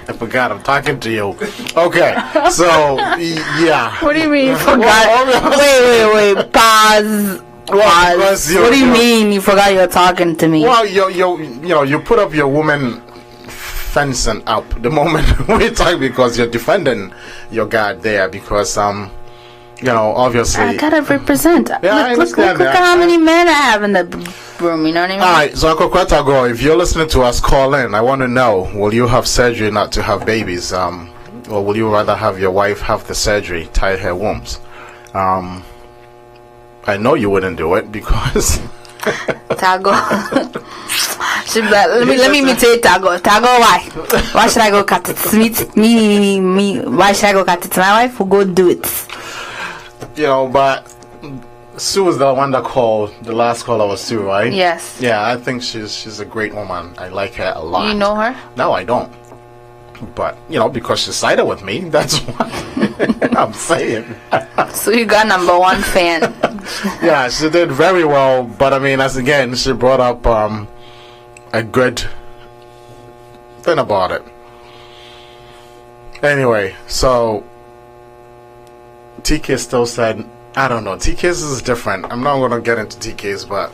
I forgot I'm talking to you. Okay. So, yeah. What do you mean you forgot? Wait. Pause. What do you mean you forgot you're talking to me? Well, you put up your woman fencing up the moment we talk because you're defending your God there because obviously I gotta represent. Yeah, look at how many men I have in the room. You know what I mean? All right, so Uncle Kwetago, if you're listening to us, call in. I want to know: will you have surgery not to have babies, or will you rather have your wife have the surgery, tie her wombs? I know you wouldn't do it because Tago. She'll be like, let me imitate Tago. Tago, why? Why should I go cut it? Me. Why should I go cut it? My wife will go do it. But Sue was the one that called. The last caller was Sue, right? Yes. Yeah, I think she's a great woman. I like her a lot. You know her? No, I don't. But, because she sided with me, that's what I'm saying. So you got number one fan. Yeah, she did very well. But, I mean, she brought up a good thing about it. Anyway, so TK still said, I don't know, TK's is different. I'm not going to get into TK's, but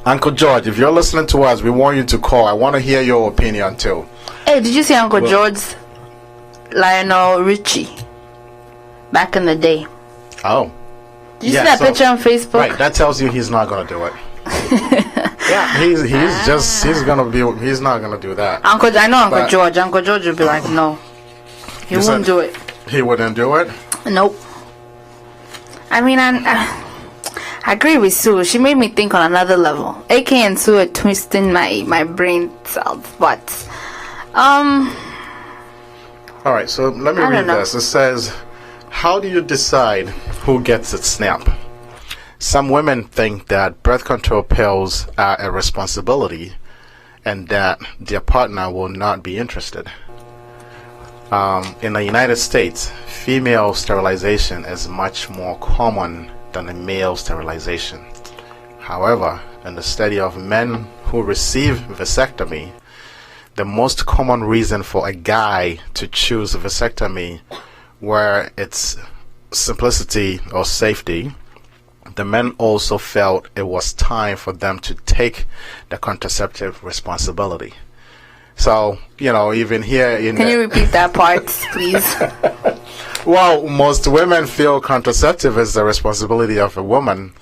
Uncle George, if you're listening to us, we want you to call. I want to hear your opinion too. Hey, did you see Uncle George's Lionel Richie back in the day? Oh. Did you see that picture on Facebook? Right, that tells you he's not going to do it. Yeah, he's not going to do that. I know Uncle George. Uncle George would be like, no. He won't do it. He wouldn't do it? Nope. I mean, I agree with Sue. She made me think on another level. AK and Sue are twisting my brain cells, but Alright, so let me read this. It says, how do you decide who gets its snap? Some women think that birth control pills are a responsibility and that their partner will not be interested. In the United States, female sterilization is much more common than a male sterilization. However, in the study of men who receive vasectomy, the most common reason for a guy to choose vasectomy were its simplicity or safety. The men also felt it was time for them to take the contraceptive responsibility. So, even here Can you repeat that part, please? Well, most women feel contraceptive is the responsibility of a woman.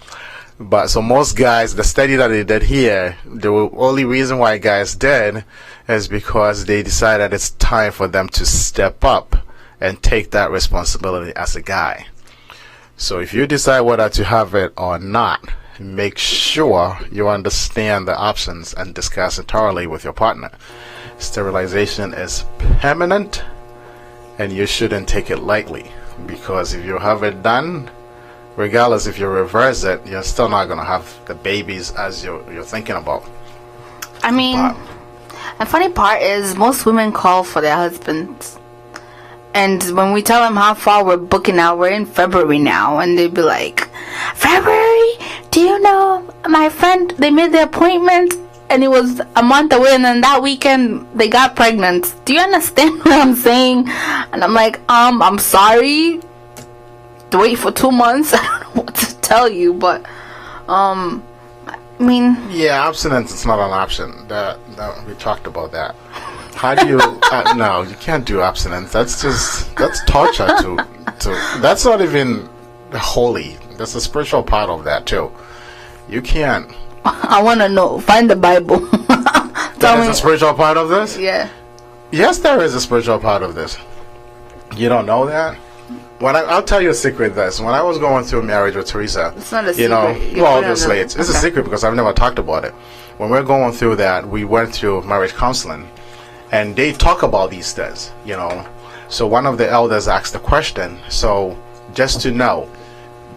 But so most guys, the study that they did here, the only reason why guys did is because they decided it's time for them to step up and take that responsibility as a guy. So if you decide whether to have it or not, make sure you understand the options and discuss it thoroughly with your partner. Sterilization is permanent and you shouldn't take it lightly, because if you have it done, regardless if you reverse it, you're still not going to have the babies as you're thinking about. I mean, the funny part is most women call for their husbands, and when we tell them how far we're booking out, we're in February now, and they'd be like, February? Do you know my friend, they made the appointment and it was a month away, and then that weekend they got pregnant. Do you understand what I'm saying? And I'm like, I'm sorry to wait for 2 months. I don't know what to tell you, but I mean, yeah, abstinence is not an option. That we talked about that. How do you no, you can't do abstinence. That's torture to that's not even holy. There's a spiritual part of that too. You can't. I want to know. Find the Bible. There's a spiritual part of this? Yeah. Yes, there is a spiritual part of this. You don't know that? I'll tell you a secret. When I was going through marriage with Teresa, it's not a secret. Obviously it's a secret because I've never talked about it. When we're going through that, we went through marriage counseling, and they talk about these things. So one of the elders asked the question. So just to know,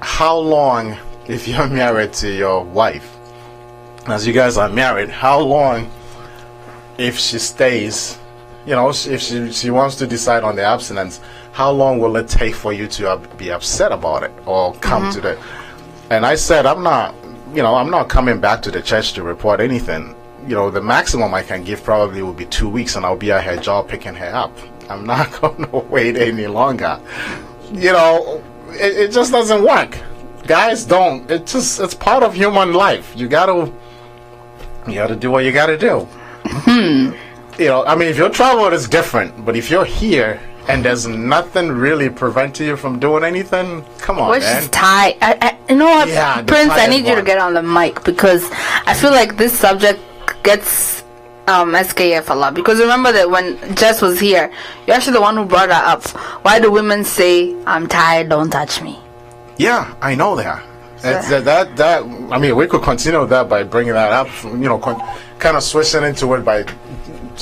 how long, if you're married to your wife, as you guys are married, how long, if she stays, if she wants to decide on the abstinence, how long will it take for you to be upset about it or come to the? And I said, I'm not coming back to the church to report anything. The maximum I can give probably will be 2 weeks, and I'll be at her job picking her up. I'm not going to wait any longer. It just doesn't work. Guys don't. It's part of human life. You gotta do what you gotta do. If you're traveling, it's different. But if you're here and there's nothing really preventing you from doing anything, come on, man. Just tight. You know what, yeah, Prince? I need you to get on the mic, because I feel like this subject gets SKF a lot. Because remember that when Jess was here, you're actually the one who brought her up. Why do women say, I'm tired, don't touch me? Yeah, I know that. It's that I mean, we could continue that by bringing that up, kind of switching into it by,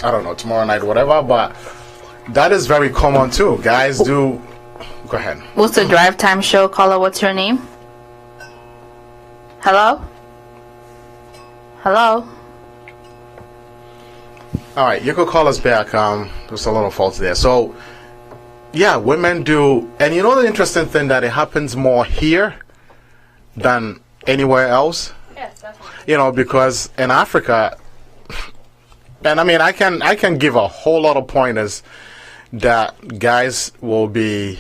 I don't know, tomorrow night or whatever, but that is very common too. Guys do. Go ahead. What's the drive time show? Caller, what's your name? Hello? Hello? All right, you could call us back. There's a little faults there. So, yeah, women do. And you know the interesting thing that it happens more here than anywhere else? Yes, definitely. Because in Africa, and I mean, I can give a whole lot of pointers that guys will be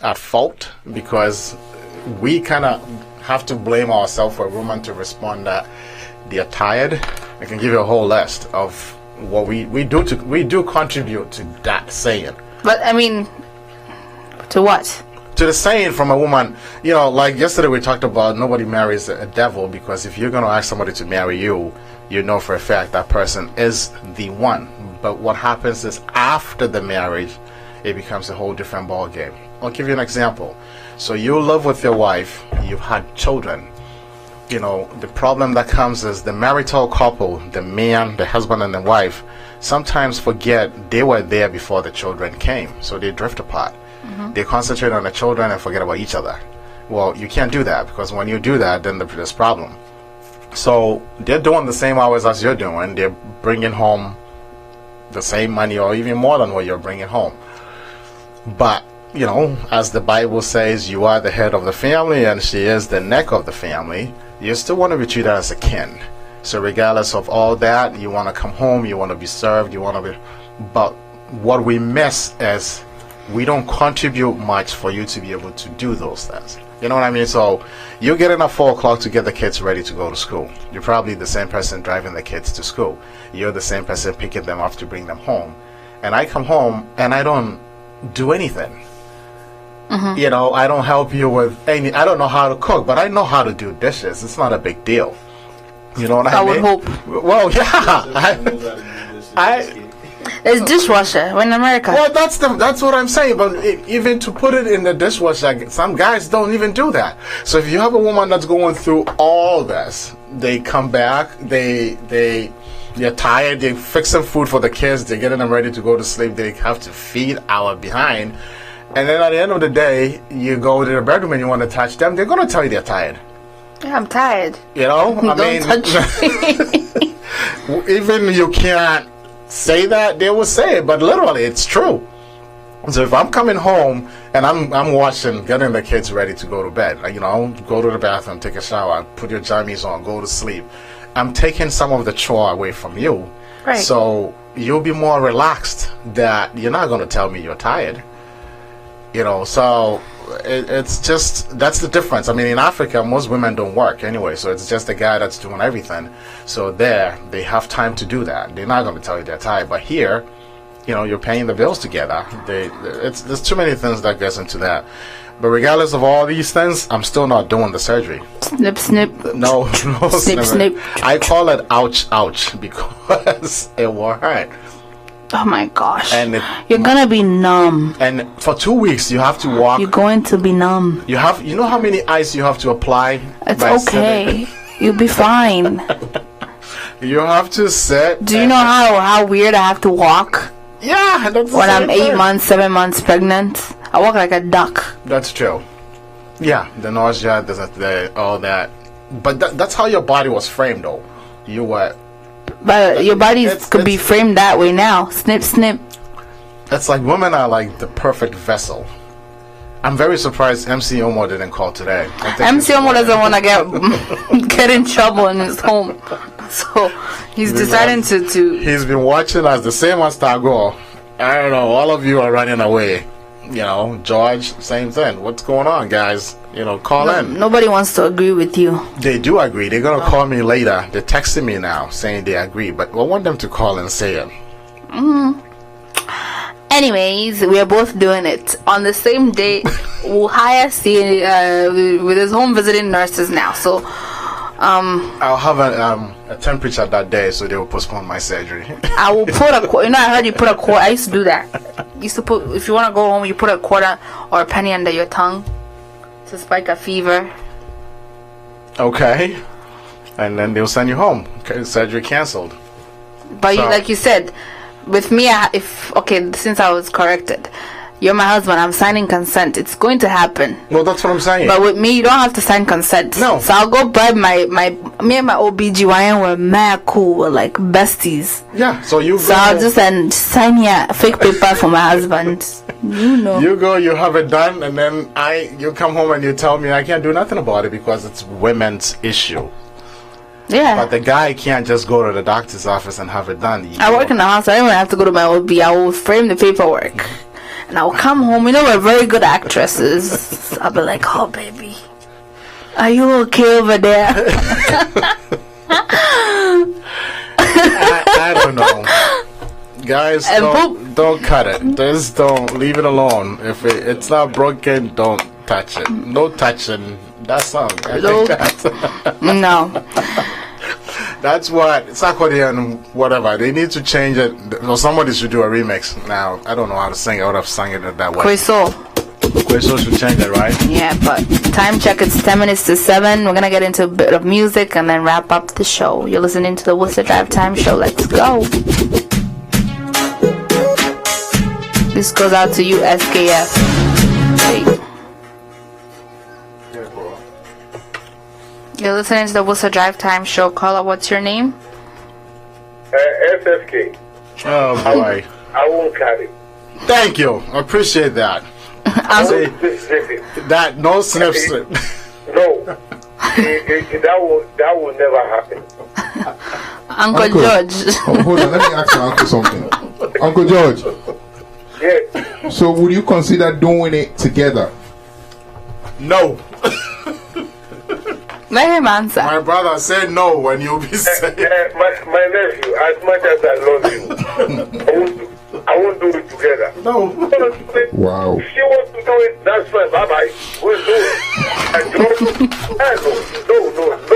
at fault because we kind of have to blame ourselves for a woman to respond that they're tired. I can give you a whole list of what we do contribute to that saying. But I mean, to what? To the saying from a woman, like yesterday we talked about nobody marries a devil, because if you're going to ask somebody to marry you, you know for a fact that person is the one. But what happens is after the marriage, it becomes a whole different ball game. I'll give you an example. So you live with your wife, you've had children. The problem that comes is the marital couple, the man, the husband and the wife, sometimes forget they were there before the children came. So they drift apart. They concentrate on the children and forget about each other. Well, you can't do that, because when you do that, then there's a problem. So they're doing the same hours as you're doing. They're bringing home the same money or even more than what you're bringing home. But, as the Bible says, you are the head of the family and she is the neck of the family. You still want to be treated as a kin. So regardless of all that, you want to come home, you want to be served, but what we miss is we don't contribute much for you to be able to do those things. You know what I mean? So you're getting at 4 o'clock to get the kids ready to go to school. You're probably the same person driving the kids to school. You're the same person picking them up to bring them home. And I come home and I don't do anything. I don't help you with I don't know how to cook, but I know how to do dishes. It's not a big deal. You know what I mean? I would hope. Well, yeah. It's dishwasher in America. Well, that's what I'm saying. But even to put it in the dishwasher, some guys don't even do that. So if you have a woman that's going through all this, they come back, they're tired, they're fixing food for the kids, they're getting them ready to go to sleep, they have to feed our behind. And then at the end of the day, you go to the bedroom and you want to touch them, they're going to tell you they're tired. Yeah, I'm tired. Don't touch me. Even you can't say that, they will say it, but literally it's true. So if I'm coming home and I'm watching, getting the kids ready to go to bed, go to the bathroom, take a shower, put your jammies on, go to sleep, I'm taking some of the chore away from you. Right. So you'll be more relaxed that you're not going to tell me you're tired. So it's just, that's the difference. I mean, in Africa, most women don't work anyway, so it's just the guy that's doing everything. So they have time to do that. They're not going to tell you they're tired. But here, you're paying the bills together. There's too many things that gets into that. But regardless of all these things, I'm still not doing the surgery. Snip, snip. No, snip, snip. I call it ouch, ouch, because it will hurt. Oh my gosh. And you're gonna be numb. And for 2 weeks you have to walk. You're going to be numb. You know how many ice you have to apply? It's okay. You'll be fine. You have to sit. Do you know how weird I have to walk? Yeah, that's when I'm 8 months, 7 months pregnant, I walk like a duck. That's true. Yeah, the nausea, all that. But that's how your body was framed, though. You were. But your body could be framed that way now. Snip, snip. It's like women are like the perfect vessel. I'm very surprised MC Omo didn't call today. MC Omo doesn't want to get in trouble in his home. So he's deciding to. He's been watching us the same as Tago. I don't know. All of you are running away. George, same thing. What's going on, guys? Call in. Nobody wants to agree with you. They do agree. They're going to call me later. They're texting me now saying they agree. But I want them to call and say it. Anyways, we are both doing it. On the same day, we'll hire with his home visiting nurses now. So, I'll have a temperature that day, so they will postpone my surgery. I will put I heard you put a quarter. I used to do that. Used to put, if you want to go home, you put a quarter or a penny under your tongue to spike a fever. Okay. And then they'll send you home. Okay, surgery canceled. But So- like you said, with me, since I was corrected, you're my husband, I'm signing consent. It's going to happen. Well, that's what I'm saying. But with me, you don't have to sign consent. No. So I'll go bribe me and my OBGYN were mad cool. We're like besties. Yeah, so you go. So I'll just sign here fake paper for my husband. You know. You go, you have it done, and then you come home and you tell me I can't do nothing about it because it's women's issue. Yeah. But the guy can't just go to the doctor's office and have it done. I work in the house. I don't even have to go to my OB. I will frame the paperwork. And I'll come home. You know, we're very good actresses. I'll be like, oh, baby. Are you okay over there? I don't know. Guys, don't cut it. Just don't leave it alone. If it's not broken, don't touch it. No touching. That song. I think that's No. That's what Sakodi and whatever. They need to change it. Or somebody should do a remix. Now I don't know how to sing it. I would have sung it that way. Kweso. Kweso should change it, right? Yeah, but time check. It's 10 minutes to 7. We're gonna get into a bit of music and then wrap up the show. You're listening to the Worcester Drive Time Show. Let's go. This goes out to you, SKF. Hey. You're listening to the Worcester Drive Time Show. Caller, what's your name? SFK. Oh boy. I won't carry. Thank you. I appreciate that. Say, that no snips. No. That will never happen. Uncle George. Oh, hold on, let me ask your uncle something. Uncle George. Yeah. So would you consider doing it together? No. Let him answer. My brother said no when you be saying. My nephew, as much as I love you, I won't do it together. No. Wow. If she wants to do it, that's fine. Bye bye. We'll do it.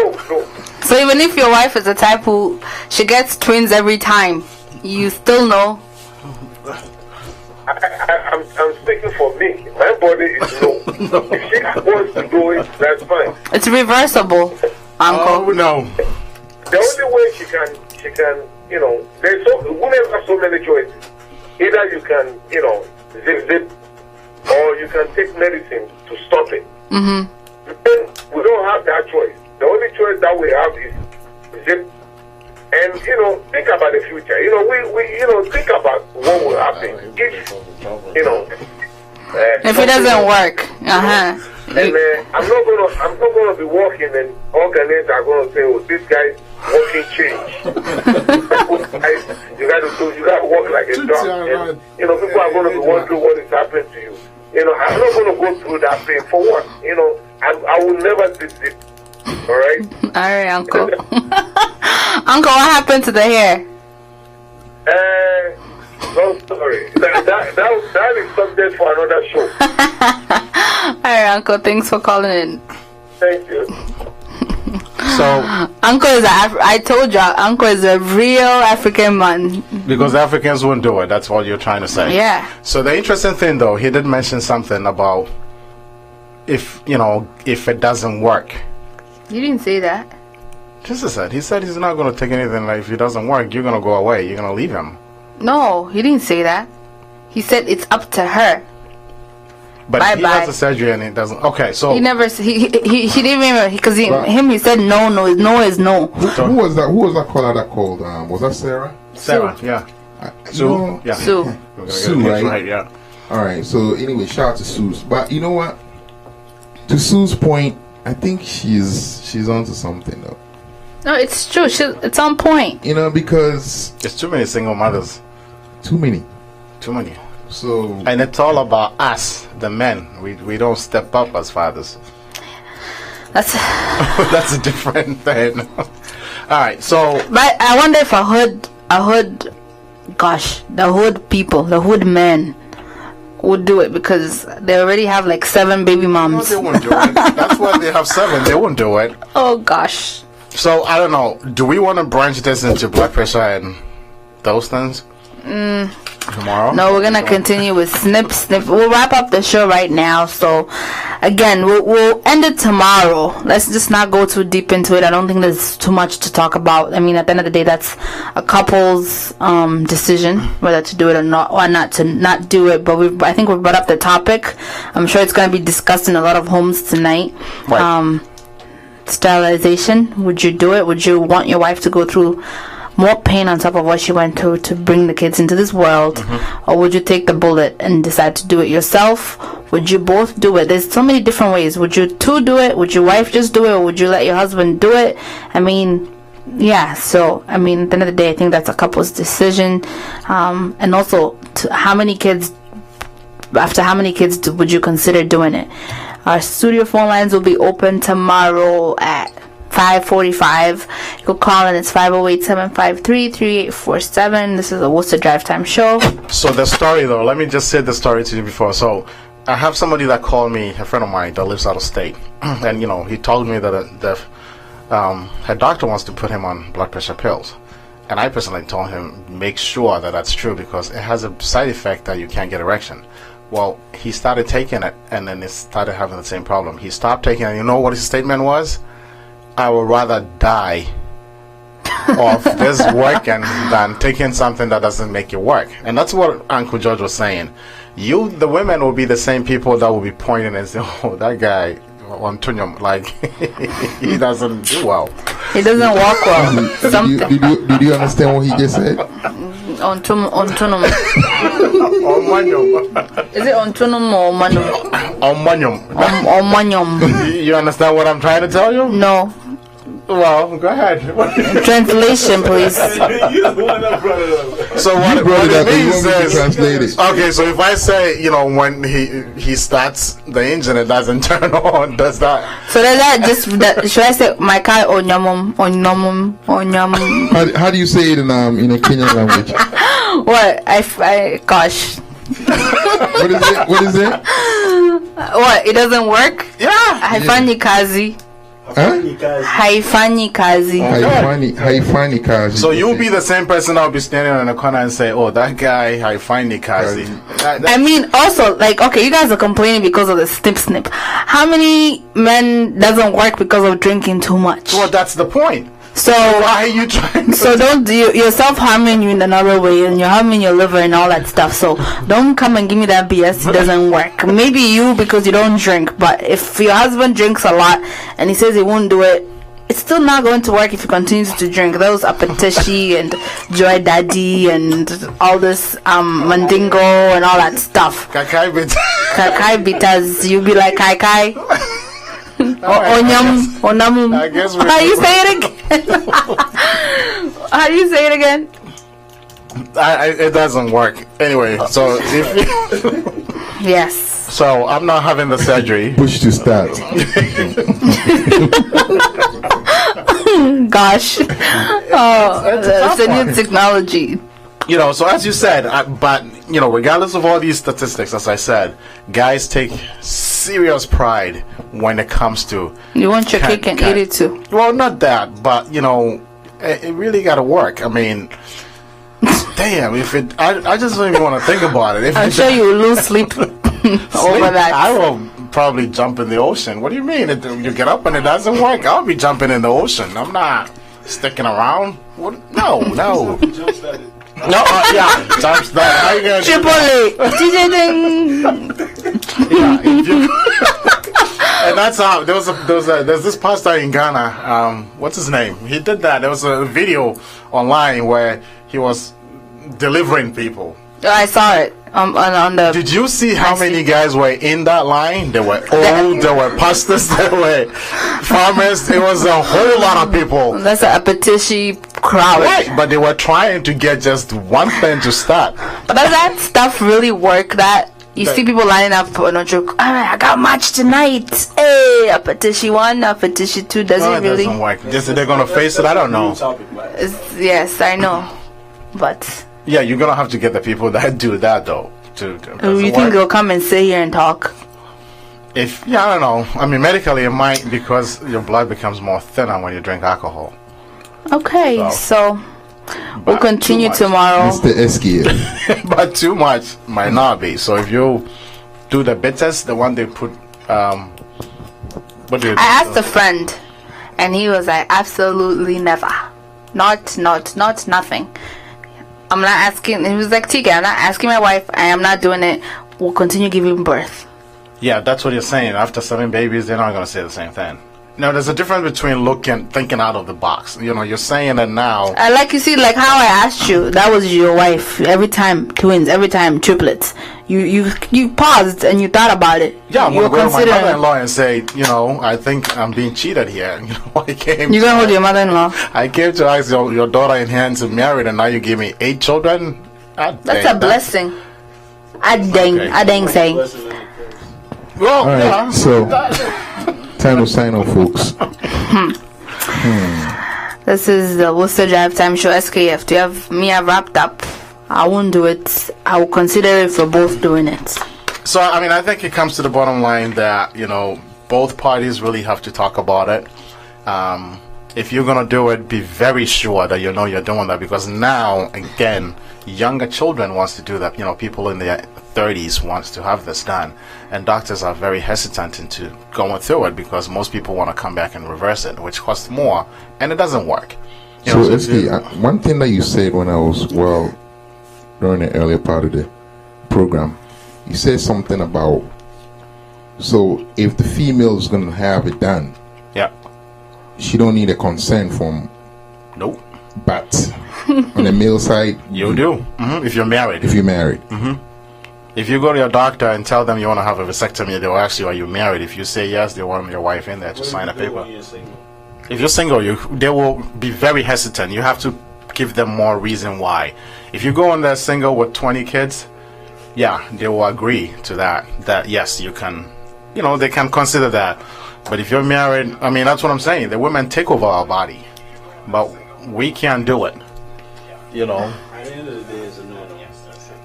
No. So even if your wife is the type who she gets twins every time, you still know. I'm speaking for me. My body is no. If she wants to do it, that's fine. It's reversible, Uncle. Oh no. The only way she can, there's women have so many choices. Either you can, zip, or you can take medicine to stop it. Mm-hmm. We don't have that choice. The only choice that we have is zip. And think about the future. We think about what will happen if if it doesn't work. And I'm not gonna be walking, and organizers are gonna say, "Oh, this guy's walking change." you gotta walk like a dog. And, people are gonna be wondering what is happening to you. I'm not gonna go through that pain for what? I will never do this. All right. All right, Uncle. Uncle, what happened to the hair? No story. That is subject for another show. All right, Uncle. Thanks for calling in. Thank you. So, Uncle is I told you, Uncle is a real African man. Because Africans won't do it. That's what you're trying to say. Yeah. So the interesting thing, though, he did mention something about if it doesn't work. You didn't say that. Just as said. He said he's not going to take anything. Like if it doesn't work, you're going to go away. You're going to leave him. No, he didn't say that. He said it's up to her. But bye he bye. has the surgery and it doesn't. Okay, so he never. He didn't even because he said no is no. Who was that? Who was that caller that called? Was that Sarah? Sarah, yeah. Sue, yeah. Sue. Sue, right? Yeah. All right. So anyway, shout out to Sue. But you know what? To Sue's point, I think she's onto something though. No, it's true. It's on point. Because there's too many single mothers. Too many. So and it's all about us, the men. We don't step up as fathers. That's a different thing. All right, so. But I wonder if the hood people, the hood men, would do it because they already have like 7 baby moms. No, they won't do it. That's why they have 7. They won't do it. Oh gosh. So I don't know. Do we want to branch this into blood pressure and those things? Tomorrow? No, we're gonna continue with snip. We'll wrap up the show right now. So, again, we'll end it tomorrow. Let's just not go too deep into it. I don't think there's too much to talk about. I mean, at the end of the day, that's a couple's decision whether to do it or not to not do it. But I think we've brought up the topic. I'm sure it's gonna be discussed in a lot of homes tonight. Right. Sterilization. Would you do it? Would you want your wife to go through more pain on top of what she went through to bring the kids into this world? Or would you take the bullet and decide to do it yourself? Would you both do it? There's so many different ways. Would you two do it? Would your wife just do it? Or would you let your husband do it? I mean, yeah. So, I mean, at the end of the day, I think that's a couple's decision. And also, after how many kids would you consider doing it? Our studio phone lines will be open tomorrow at 5:45. You can call in. It's 508-753-3847. This is a Worcester Drive Time show. So the story, though, let me just say the story to you before. So I have somebody that called me, a friend of mine that lives out of state, and he told me that her doctor wants to put him on blood pressure pills. And I personally told him, make sure that that's true, because it has a side effect that you can't get erection. Well, he started taking it, and then it started having the same problem. He stopped taking it. You know what his statement was? I would rather die of this working than taking something that doesn't make you work. And that's what Uncle George was saying. The women will be the same people that will be pointing and saying, oh, that guy, Antonio, like, he doesn't do well. He doesn't walk well. Did you understand what he just said? Ontonum. Is it ontonum or manum? Omanium. You understand what I'm trying to tell you? No. Well, go ahead. Translation, please. So what it means is, okay, so if I say, when he starts the engine, it doesn't turn on, does that? So does that should I say my car onyamum? How do you say it in a Kenyan language? What? Gosh. What is it? What? It doesn't work? Yeah. Haifanyi kazi. Haifanyi kazi. Haifanyi kazi. So you'll be the same person that'll be standing in the corner and say, oh, that guy, haifanyi kazi. I mean, also, like, okay, you guys are complaining because of the snip. How many men doesn't work because of drinking too much? Well, that's the point. So why are you trying to... So you're self-harming you in another way, and you're harming your liver and all that stuff. So don't come and give me that BS. It doesn't work. Maybe you, because you don't drink, but if your husband drinks a lot and he says he won't do it, it's still not going to work if he continues to drink. Those apetishi and joy daddy and all this mandingo and all that stuff. Kakai bitas. You'll be like kai. Onam. I guess How do you say it again? How do you say it again? It doesn't work. Anyway, so if yes. So I'm not having the surgery. Push to start. Gosh. It's a new technology. So as you said, but regardless of all these statistics, as I said, guys take serious pride when it comes to... You want your cake and eat it too. Well, not that, but, it really got to work. I mean, damn, I just don't even want to think about it. I'm sure you will lose sleep over that. I will probably jump in the ocean. What do you mean? You get up and it doesn't work? I'll be jumping in the ocean. I'm not sticking around. What? No. No, jumps that. Chipotle. And that's how there's this pastor in Ghana. What's his name? He did that. There was a video online where he was delivering people. I saw it on the. Did you see how many guys were in that line? There were old, there were pastors, there were farmers. It was a whole lot of people. That's an appetishi crowd. Right, but they were trying to get just one thing to start. But does that stuff really work? That you see people lining up on a joke. I got match tonight. Hey, appetishi 1, appetishi 2. Does it really? Doesn't work. They're gonna face it. I don't know. Yes, I know, but. Yeah, you're gonna have to get the people that do that though. You think they'll come and sit here and talk? I don't know. I mean, medically it might, because your blood becomes more thinner when you drink alcohol. Okay, so We'll continue tomorrow. Mr. SK. But too much might not be. So if you do the bitters, the one they put, what do you do? I asked a friend, and he was like, absolutely never. Not nothing. I'm not asking. He was like, TK, I'm not asking my wife. I am not doing it. We'll continue giving birth. Yeah, that's what you're saying. After 7 babies, they're not going to say the same thing. No, there's a difference between thinking out of the box. You know, you're saying it now. Like you see, like how I asked you, that was your wife. Every time twins, every time triplets. You paused and you thought about it. Yeah, I'm going to go to my mother-in-law and say, you know, I think I'm being cheated here. You know, I came. You're going to hold your mother-in-law? I came to ask your daughter in hand to marry, and now you give me 8 children? That's a blessing. I dang saying. Well, all right, so time to sign off, folks. This is the Worcester Drive Time Show. SKF. Do you have me? I've wrapped up. I won't do it. I will consider it for both doing it. So, I mean, I think it comes to the bottom line that, you know, both parties really have to talk about it. If you're going to do it, be very sure that you know you're doing that, because now, again, younger children wants to do that. You know, people in their 30s wants to have this done, and doctors are very hesitant into going through it because most people want to come back and reverse it, which costs more, and it doesn't work. You know, one thing that you said when I was, during the earlier part of the program, you said something about, so if the female is going to have it done, yeah, she don't need a consent from. Nope. But on the male side, you do. If you're married. If you're married. If you go to your doctor and tell them you want to have a vasectomy, they'll ask you, are you married? If you say yes, they want your wife in there to sign a paper. If you're single, they will be very hesitant. You have to give them more reason why. If you go in there single with 20 kids, yeah, they will agree to that. That yes, you can, you know, they can consider that. But if you're married, I mean, that's what I'm saying. The women take over our body, but we can't do it. You know. At the end of the day, it's a no-no.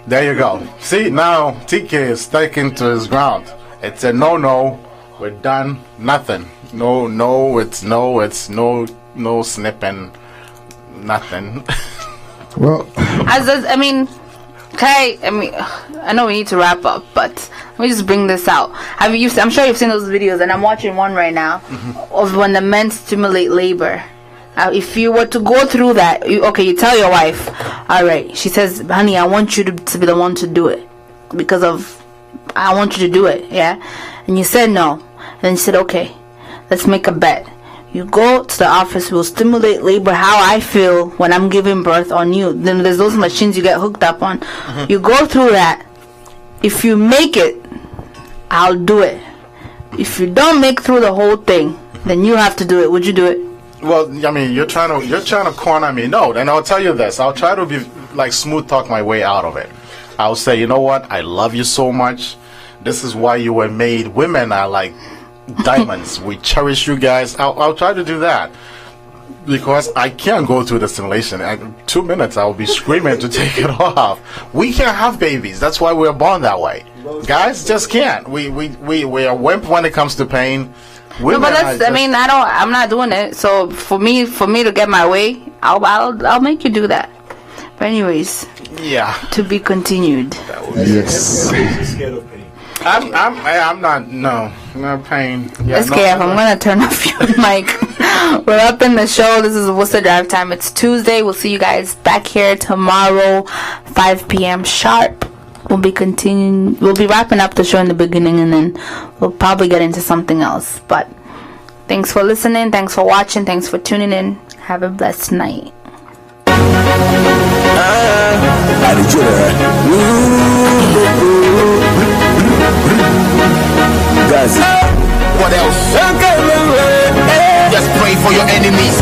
There you go. See, now TK is sticking to his ground. It's a no-no. We're done. Nothing. No, it's no snipping. Nothing. Well, I mean, I know we need to wrap up, but let me just bring this out. I'm sure you've seen those videos, and I'm watching one right now of when the men stimulate labor. If you were to go through that, you tell your wife, all right, she says, honey, I want you to be the one to do it because I want you to do it, yeah? And you said no. And then you said, okay, let's make a bet. You go to the office, we'll stimulate labor how I feel when I'm giving birth on you. Then there's those machines you get hooked up on. You go through that. If you make it, I'll do it. If you don't make through the whole thing, then you have to do it. Would you do it? Well, I mean, you're trying to corner me. No, and I'll tell you this. I'll try to be like smooth talk my way out of it. I'll say, you know what? I love you so much. This is why you were made. Women are like diamonds. We cherish you guys. I'll try to do that because I can't go through the stimulation. In 2 minutes, I'll be screaming to take it off. We can't have babies. That's why we're born that way. Guys just can't. We are wimp when it comes to pain. No, but I'm not doing it. So for me to get my way, I'll make you do that. But anyways, yeah, to be continued. Yes. I'm not. No pain. Yeah, SKF, I'm gonna turn off your mic. We're up in the show. This is Worcester Drive Time. It's Tuesday. We'll see you guys back here tomorrow, 5 p.m. sharp. We'll be wrapping up the show in the beginning, and then we'll probably get into something else. But thanks for listening, thanks for watching, thanks for tuning in. Have a blessed night. Guys, what else? Just pray for your enemies.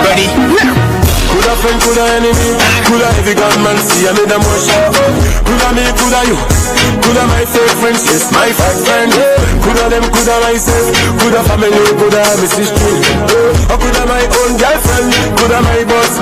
Ready? Coulda friend, coulda enemy, coulda every gunman see I made a motion. Coulda me, coulda you, coulda my fake friends, yes my fake friend. Coulda them, coulda myself, coulda family, coulda Mrs. Tree. Or coulda my own girlfriend, coulda my boss.